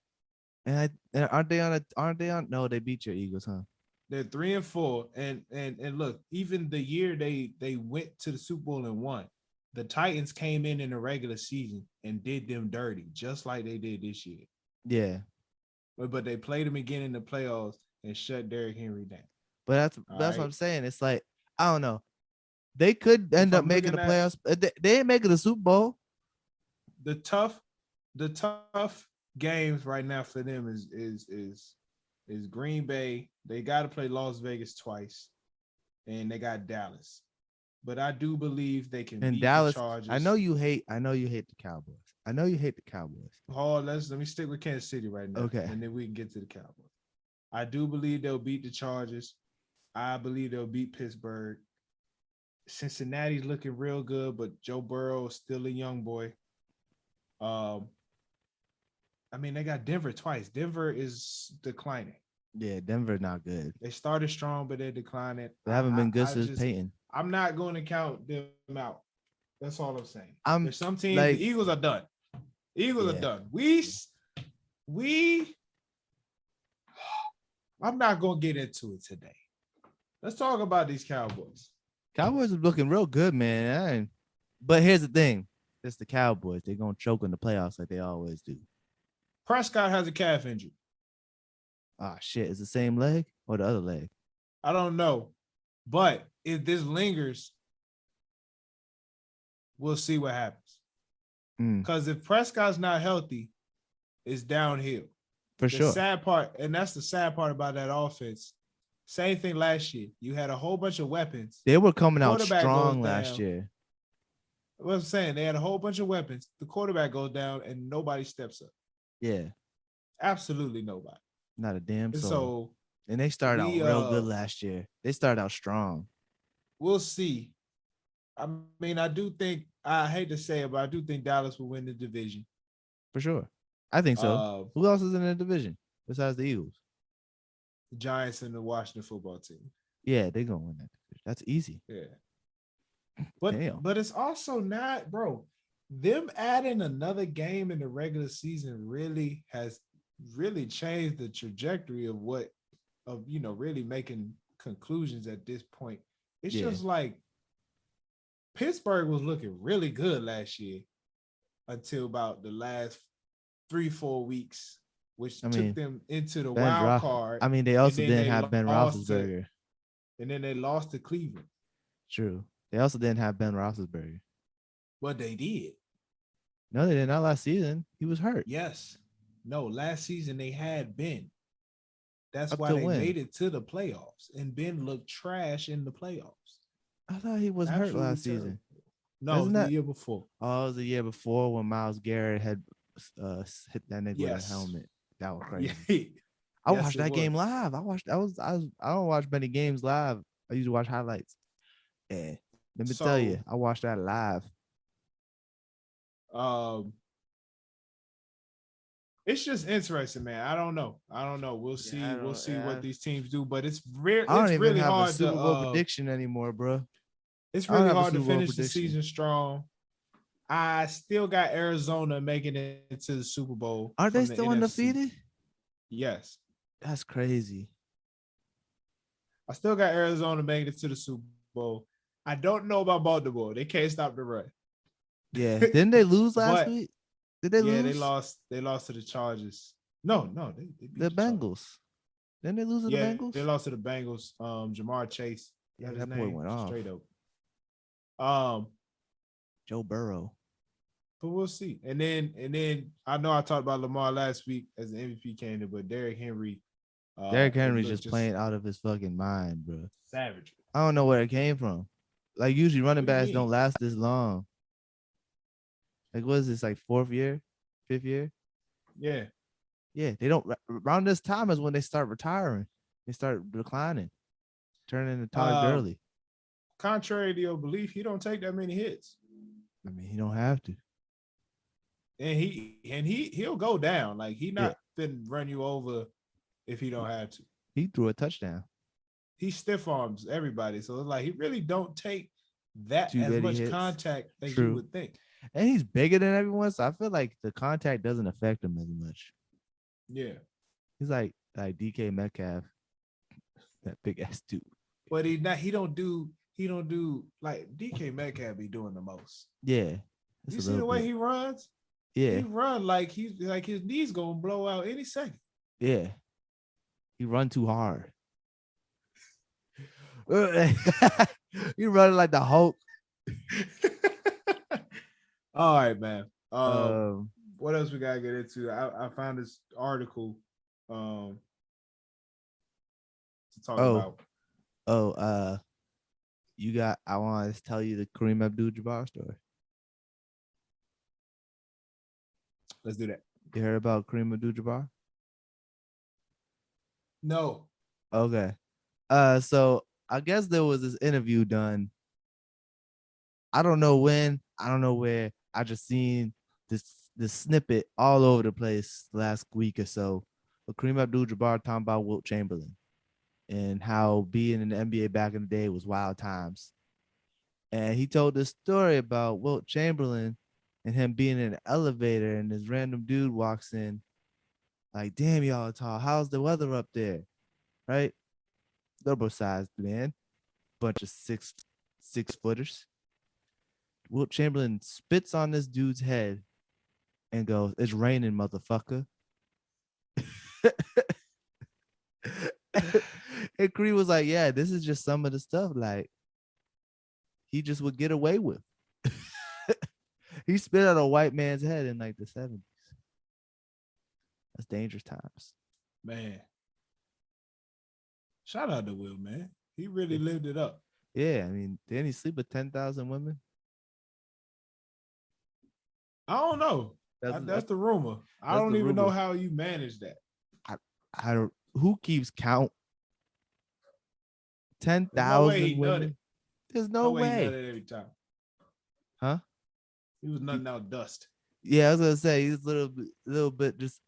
And aren't they on? No, they beat your Eagles, huh? They're 3-4. And look, even the year they went to the Super Bowl and won, the Titans came in the regular season and did them dirty, just like they did this year. Yeah. But they played them again in the playoffs and shut Derrick Henry down. But that's what I'm saying. It's like, I don't know. They could end up making the playoffs. They ain't making the Super Bowl. The tough games right now for them is Green Bay. They got to play Las Vegas twice, and they got Dallas. But I do believe they can beat Dallas, the Chargers. I know you hate the Cowboys. Hold on, let me stick with Kansas City right now. Okay. And then we can get to the Cowboys. I do believe they'll beat the Chargers. I believe they'll beat Pittsburgh. Cincinnati's looking real good, but Joe Burrow is still a young boy. I mean, they got Denver twice. Denver is declining. Yeah, Denver not good. They started strong, but they're declining. They haven't been good since Patton. I'm not going to count them out. That's all I'm saying. There's some teams. Like, the Eagles are done. Eagles are done. I'm not going to get into it today. Let's talk about these Cowboys. Cowboys are looking real good, man. But here's the thing: it's the Cowboys. They're gonna choke in the playoffs like they always do. Prescott has a calf injury. Ah, shit. Is the same leg or the other leg? I don't know, but if this lingers, we'll see what happens. Because if Prescott's not healthy, it's downhill. For the sure. sad part, and that's the sad part about that offense. Same thing last year. You had a whole bunch of weapons. They were coming out strong last year. What I'm saying, they had a whole bunch of weapons. The quarterback goes down and nobody steps up. Yeah. Absolutely nobody. Not a damn soul. So, and they started out real good last year. They started out strong. We'll see. I mean, I hate to say it, but I do think Dallas will win the division. For sure. I think so. Who else is in the division besides the Eagles? The Giants and the Washington football team. Yeah, they're going to win that division. That's easy. Yeah. But it's also not, bro. Them adding another game in the regular season really has changed the trajectory of really making conclusions at this point. It's just like Pittsburgh was looking really good last year until about the last 3-4 weeks, which took them into the wild card. I mean, they also didn't have Ben Roethlisberger. And then they lost to Cleveland. True. They also didn't have Ben Roethlisberger. But they did. No, they did not last season. He was hurt. Yes. No, last season they had Ben. That's why they made it to the playoffs. And Ben looked trash in the playoffs. I thought he was hurt last season. No, it was the year before. Oh, it was the year before when Myles Garrett had hit that nigga with a helmet. That was crazy. I watched that game live. I don't watch many games live. I usually watch highlights. And let me tell you, I watched that live. It's just interesting, man. I don't know. We'll see. We'll see what these teams do. But it's really hard to Super Bowl prediction anymore, bro. It's really hard to finish the season strong. I still got Arizona making it to the Super Bowl. Aren't they still undefeated? Yes. That's crazy. I still got Arizona making it to the Super Bowl. I don't know about Baltimore. They can't stop the run. Yeah. Didn't they lose last week? Did they lose? Yeah, they lost. They lost to the Chargers. No, they beat the Bengals. Didn't they lose to the Bengals? They lost to the Bengals. Jamar Chase. Yeah, that boy went off. Straight up. Joe Burrow. But we'll see. And then I know I talked about Lamar last week as an MVP candidate, but Derrick Henry. Derrick Henry's just playing out of his fucking mind, bro. Savage. I don't know where it came from. Like usually running backs don't last this long. Like what is this, like 4th year, 5th year? Yeah. Yeah, they don't. Around this time is when they start retiring. They start declining, turning into Todd Gurley. Contrary to your belief, he don't take that many hits. I mean, he don't have to. And he'll go down. Like he not finna run you over if he don't have to. He threw a touchdown. He stiff arms everybody, so it's like he really don't take that as much hits. Contact as you would think. And he's bigger than everyone, so I feel like the contact doesn't affect him as much. Yeah, he's like DK Metcalf, that big ass dude. But he don't do like DK Metcalf be doing the most. Yeah, you see the way he runs. Yeah, he run like his knees gonna blow out any second. Yeah, he run too hard. He running like the Hulk. All right, man. What else we gotta get into? I found this article to talk about. I want to tell you the Kareem Abdul-Jabbar story. Let's do that. You heard about Kareem Abdul-Jabbar? No. Okay. So I guess there was this interview done. I don't know when, I don't know where. I just seen this snippet all over the place last week or so. But Kareem Abdul-Jabbar talking about Wilt Chamberlain and how being in the NBA back in the day was wild times. And he told this story about Wilt Chamberlain and him being in an elevator, and this random dude walks in like, damn, y'all are tall. How's the weather up there? Right? Double sized man. Bunch of 6-footers. Wilt Chamberlain spits on this dude's head and goes, "It's raining, motherfucker." And Creed was like, "Yeah, this is just some of the stuff like he just would get away with." He spit on a white man's head in like the 70s. That's dangerous times. Man. Shout out to Will, man. He really lived it up. Yeah, I mean, didn't he sleep with 10,000 women? I don't know. That's the rumor. I don't even know how you manage that. I don't. Who keeps count? 10,000 women. There's no way. He nutted every time. Huh? He was nutting out dust. Yeah, I was gonna say he's a little bit just.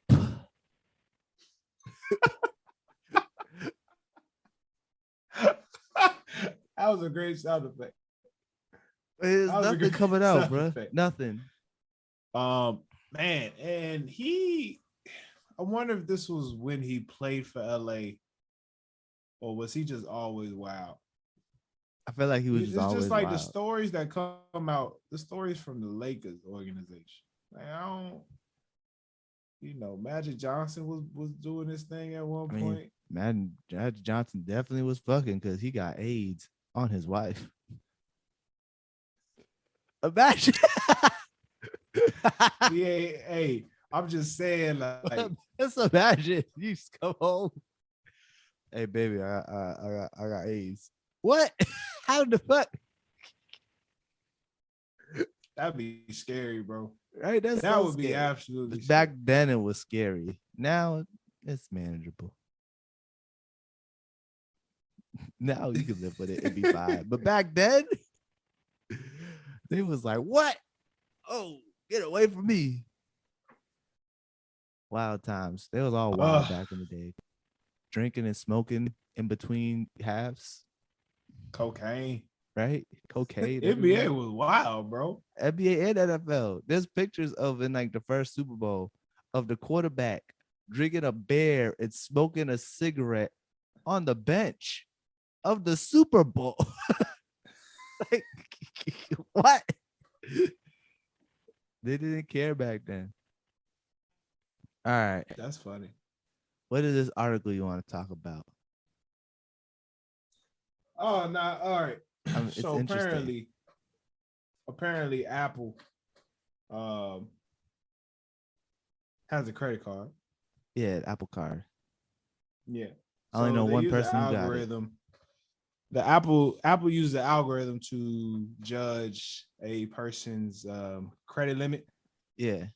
That was a great sound effect. There's nothing coming out, bro. Effect. Nothing. Man, and I wonder if this was when he played for LA, or was he just always wild? I feel like he was always just like wild. The stories that come out, the stories from the Lakers organization. Like, I don't, Magic Johnson was doing this thing at one point. Magic Johnson definitely was fucking because he got AIDS on his wife. Imagine. Hey, I'm just saying, like, just imagine you just come home. Hey, baby, I got AIDS. What? How the fuck? That'd be scary, bro. Right? That would be absolutely scary. Back then it was scary. Now it's manageable. Now you can live with it. It'd be fine. But back then, they was like, what? Oh, get away from me. Wild times. They was all wild back in the day. Drinking and smoking in between halves. Cocaine. Right? Cocaine. NBA was wild, bro. NBA and NFL. There's pictures of in like the first Super Bowl of the quarterback drinking a beer and smoking a cigarette on the bench of the Super Bowl. Like, what? They didn't care back then. All right. That's funny. What is this article you want to talk about? Oh, no. All right. So apparently Apple has a credit card. Yeah, Apple Card. Yeah. I only know one person who got it. The Apple uses the algorithm to judge a person's credit limit. Yeah.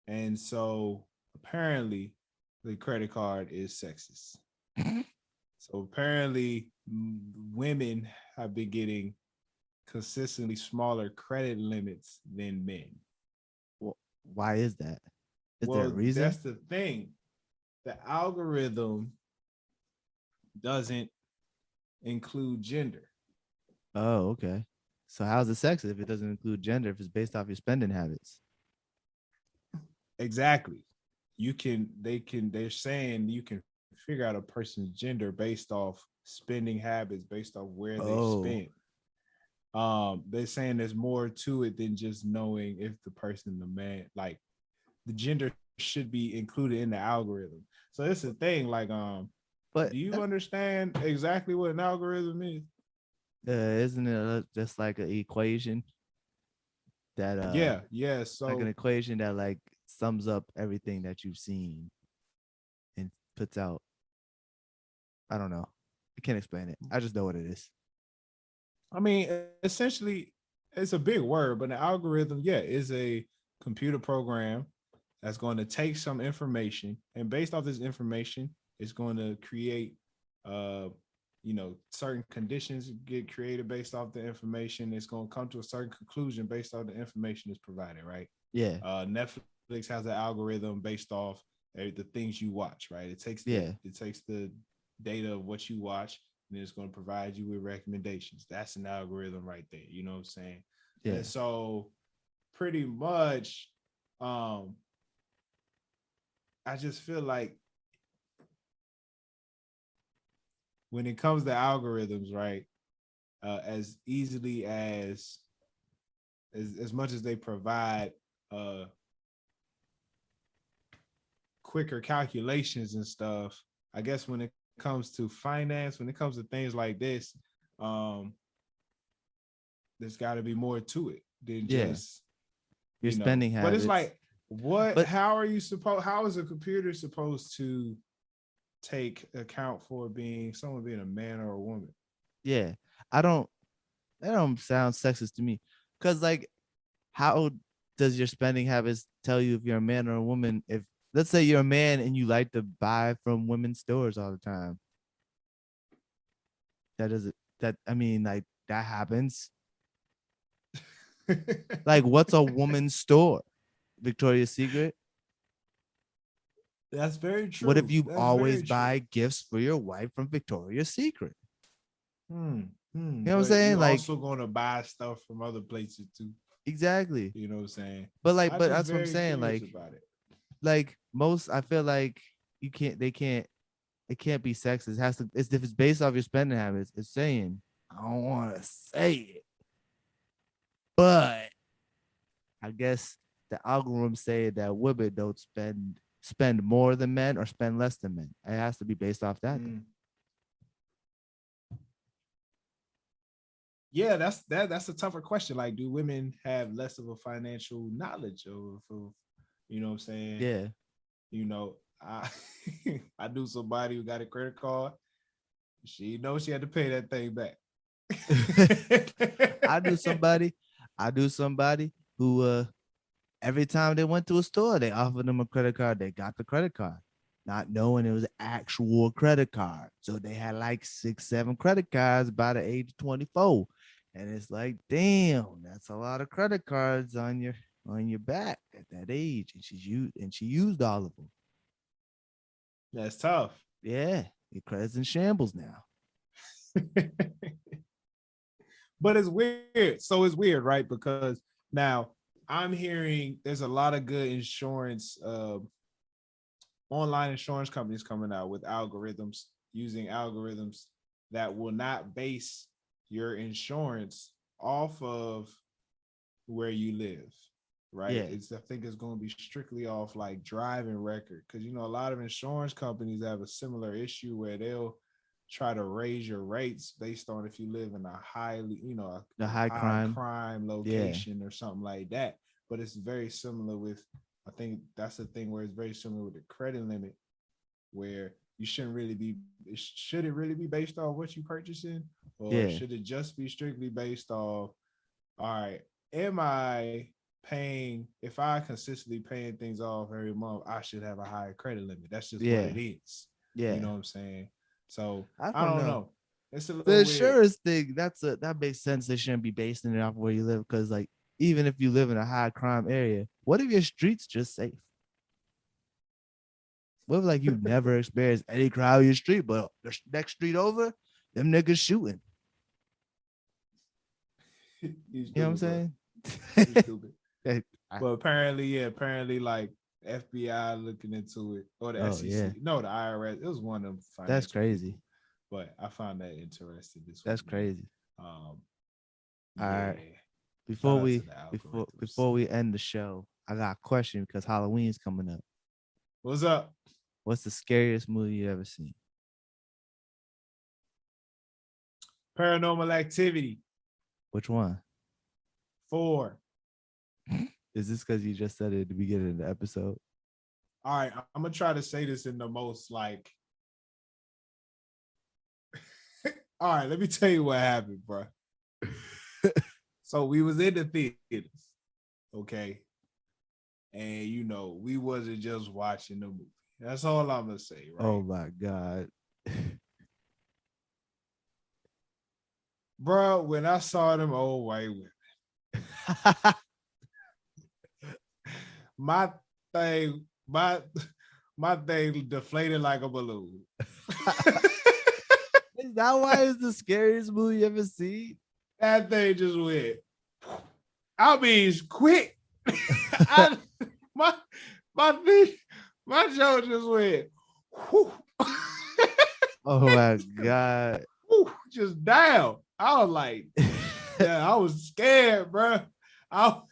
And so apparently the credit card is sexist. So apparently women have been getting consistently smaller credit limits than men. Well, why is that? Is there a reason? That's the thing. The algorithm doesn't include gender. Oh, okay. So how's it sexist if it doesn't include gender, if it's based off your spending habits? Exactly. They're saying you can figure out a person's gender based off spending habits, based off where they spend. They're saying there's more to it than just knowing if the person, the man, like the gender should be included in the algorithm. So it's a thing, like, but do you understand exactly what an algorithm is? Isn't it just like an equation that so like an equation that like sums up everything that you've seen and puts out, I don't know, I can't explain it, I just know what it is. I mean, essentially it's a big word, but an algorithm is a computer program that's going to take some information, and based off this information it's going to create certain conditions get created based off the information. It's going to come to a certain conclusion based off the information that's provided, right? Yeah. Netflix has an algorithm based off the things you watch, right? It takes the data of what you watch, and it's going to provide you with recommendations. That's an algorithm right there. You know what I'm saying? Yeah. And so pretty much, I just feel like when it comes to algorithms, right, as easily as much as they provide quicker calculations and stuff. I guess when it comes to finance, when it comes to things like this, there's got to be more to it than just your spending habits. But it's like, how is a computer supposed to take account for someone being a man or a woman? Yeah, that don't sound sexist to me, because like, how does your spending habits tell you if you're a man or a woman? If, let's say, you're a man and you like to buy from women's stores all the time, that happens. Like, what's a woman's store? Victoria's Secret? That's very true. What if you always buy gifts for your wife from Victoria's Secret? You know what I'm saying? You're like, also going to buy stuff from other places too. Exactly. You know what I'm saying? But that's what I'm saying. Like most, I feel like it can't be sexist. If it's based off your spending habits, it's saying, I don't want to say it, but I guess the algorithm say that women don't spend more than men or spend less than men. It has to be based off that. Yeah, that's a tougher question. Like, do women have less of a financial knowledge of you know what I'm saying? Yeah. You know, I knew somebody who got a credit card. She knows she had to pay that thing back. I knew somebody who every time they went to a store, they offered them a credit card. They got the credit card, not knowing it was an actual credit card. So they had like 6-7 credit cards by the age of 24. And it's like, damn, that's a lot of credit cards on your back at that age. And she used all of them. That's tough. Yeah, your credit's in shambles now. But it's weird. So it's weird, right? Because now I'm hearing there's a lot of good insurance, online insurance companies coming out with using algorithms that will not base your insurance off of where you live, right? Yeah. I think it's going to be strictly off like driving record, because a lot of insurance companies have a similar issue where they'll try to raise your rates based on if you live in a highly, a high crime location or something like that. But it's very similar with, I think that's the thing where it's very similar with the credit limit, where you should it really be based off what you purchasing, or should it just be strictly based off, all right, am I paying, if I consistently paying things off every month, I should have a higher credit limit. That's just what it is. Yeah. You know what I'm saying? So I don't know. It's a little the weird. insurance thing, that makes sense. They shouldn't be basing it off where you live, because like, even if you live in a high crime area, what if your street's just safe? What if like you never experienced any crime on your street, but the next street over, them niggas shooting? You know what I'm saying? Stupid. But apparently like FBI looking into it, or the SEC. Yeah. No, the IRS. It was one of them. That's crazy. People. But I found that interesting. That's crazy. All right. Before we end the show, I got a question, because Halloween's coming up. What's up? What's the scariest movie you ever seen? Paranormal Activity. Which one? 4. Is this because you just said it at the beginning of the episode? All right, I'm gonna try to say this in the most like. All right, let me tell you what happened, bro. So we was in the theaters, okay, and we wasn't just watching the movie. That's all I'm gonna say, right? Oh my God. Bro, when I saw them old white women, my thing deflated like a balloon. Is that why it's the scariest movie you ever seen? That thing just went. I mean, quick. My joke just went. Oh my God. just down. I was like, yeah, I was scared, bro.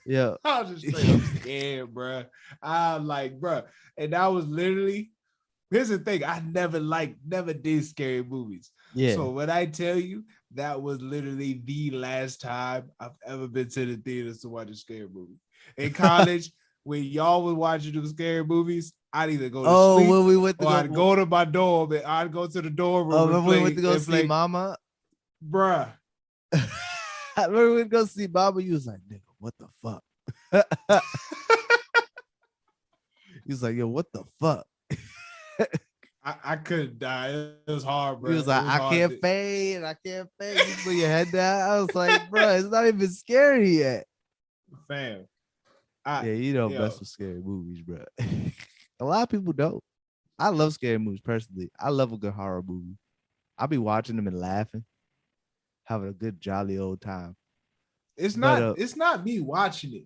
Yeah. I was just straight up scared, bro. I was like, bro, and that was literally. Here's the thing: I never did scary movies. Yeah. So when I tell you that was literally the last time I've ever been to the theaters to watch a scary movie. In college, when y'all was watching the scary movies, I'd either go to sleep when we went to or I'd go to my dorm and I'd go to the dorm room and we went to go play, see Mama. bruh. Remember we went to go see Mama? You was like, nigga, what the fuck? He was like, yo, what the fuck? I couldn't die. It was hard, bro. He was like, I can't fade. You put your head down. I was like, bro, it's not even scary yet. Fam. You don't mess with scary movies, bro. A lot of people don't. I love scary movies personally. I love a good horror movie. I'll be watching them and laughing, having a good jolly old time. It's not me watching it.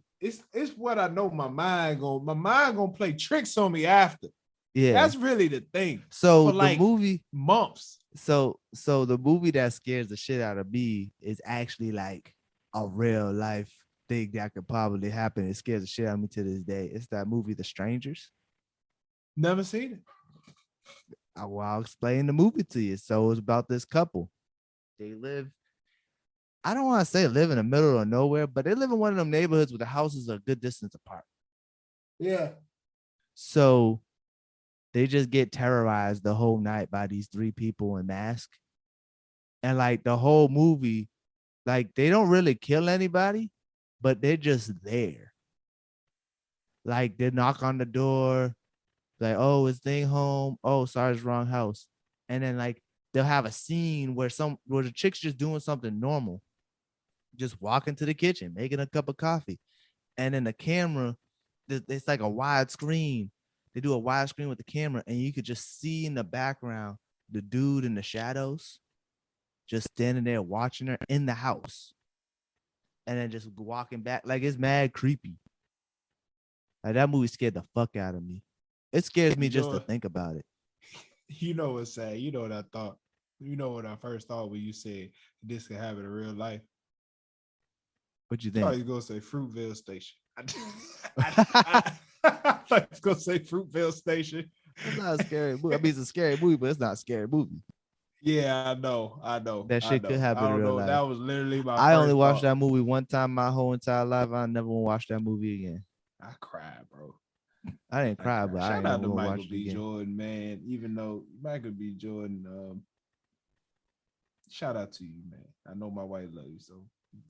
It's what I know my mind gonna play tricks on me after. Yeah, that's really the thing. So for the movie months. So the movie that scares the shit out of me is actually like a real life thing that could probably happen. It scares the shit out of me to this day. It's that movie, The Strangers. Never seen it. I'll explain the movie to you. So it's about this couple. They live, I don't want to say live in the middle of nowhere, but they live in one of them neighborhoods where the houses are a good distance apart. Yeah. So they just get terrorized the whole night by these three people in masks. And like the whole movie, like they don't really kill anybody, but they're just there. Like they knock on the door, like, oh, is thing home? Oh, sorry, it's wrong house. And then like they'll have a scene where the chick's just doing something normal, just walking to the kitchen, making a cup of coffee. And then the camera, it's like a wide screen. They do a wide screen with the camera, and you could just see in the background the dude in the shadows just standing there watching her in the house. And then just walking back. Like, it's mad creepy. Like, that movie scared the fuck out of me. It scares me just to think about it. You know what's sad? You know what I thought? You know what I first thought when you said this could happen in real life? What you think? I thought you was going to say Fruitvale Station. I thought you was going to say Fruitvale Station. It's not a scary movie. I mean, it's a scary movie, but it's not a scary movie. Yeah, I know. That shit could happen in real life. That was literally my I only watched that movie one time my whole entire life. I never want to watch that movie again. I cried, bro. I didn't cry, but I ain't shout out to watch Michael it B. again. Jordan, man. Even though Michael B. Jordan, shout out to you, man. I know my wife loves you, so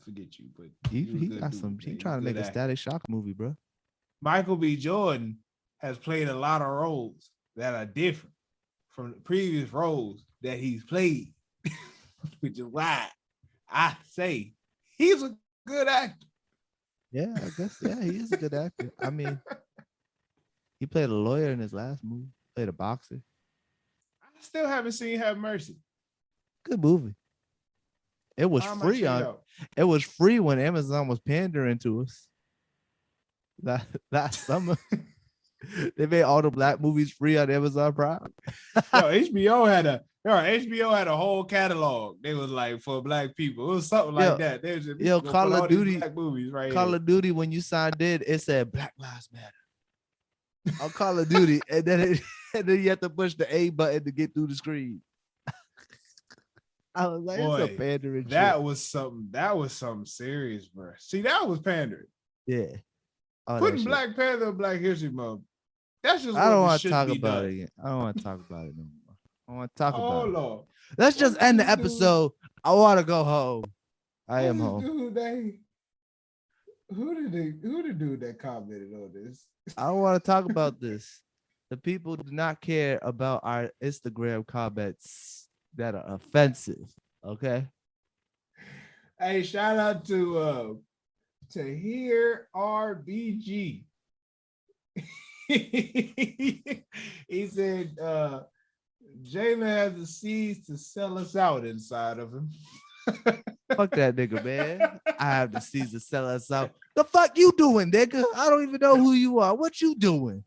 forget you. But he got some. He trying to make a Static Shock movie, bro. Michael B. Jordan has played a lot of roles that are different from the previous roles that he's played, which is why I say he's a good actor. Yeah, I guess. Yeah, he is a good actor. I mean, he played a lawyer in his last movie. Played a boxer. I still haven't seen Have Mercy. Good movie. It was free on. It was free when Amazon was pandering to us. That summer, they made all the black movies free on Amazon Prime. HBO had a whole catalog. They was like for black people. It was something like that. They was just Call of Duty black movies right Call here. of Duty, when you signed in, it said Black Lives Matter on Call of Duty, and then you have to push the A button to get through the screen. I was like, boy, it's a pandering. That was something serious, bro. See, that was pandering. Yeah. Putting Black Panther and Black History Month. That's just. I don't want to talk about it again. I don't want to talk about it no more. I want to talk about it. Lord. Let's just end the episode. I want to go home. I am home. Who the dude that commented on this? I don't want to talk about this. The people do not care about our Instagram comments that are offensive. Okay. Hey, shout out to Tahir RBG. He said Jalen has the seeds to sell us out inside of him. Fuck that nigga, man. I have the seeds to sell us out. The fuck you doing, nigga? I don't even know who you are. What you doing?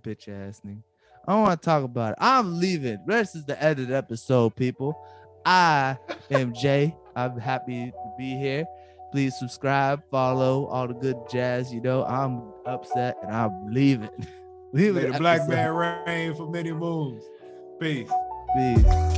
Bitch ass nigga. I don't want to talk about it. I'm leaving. This is the end of the episode, people. I am Jay. I'm happy to be here. Please subscribe, follow, all the good jazz. You know, I'm upset and I'm leaving. May the black man reign for many moons. Peace. Peace.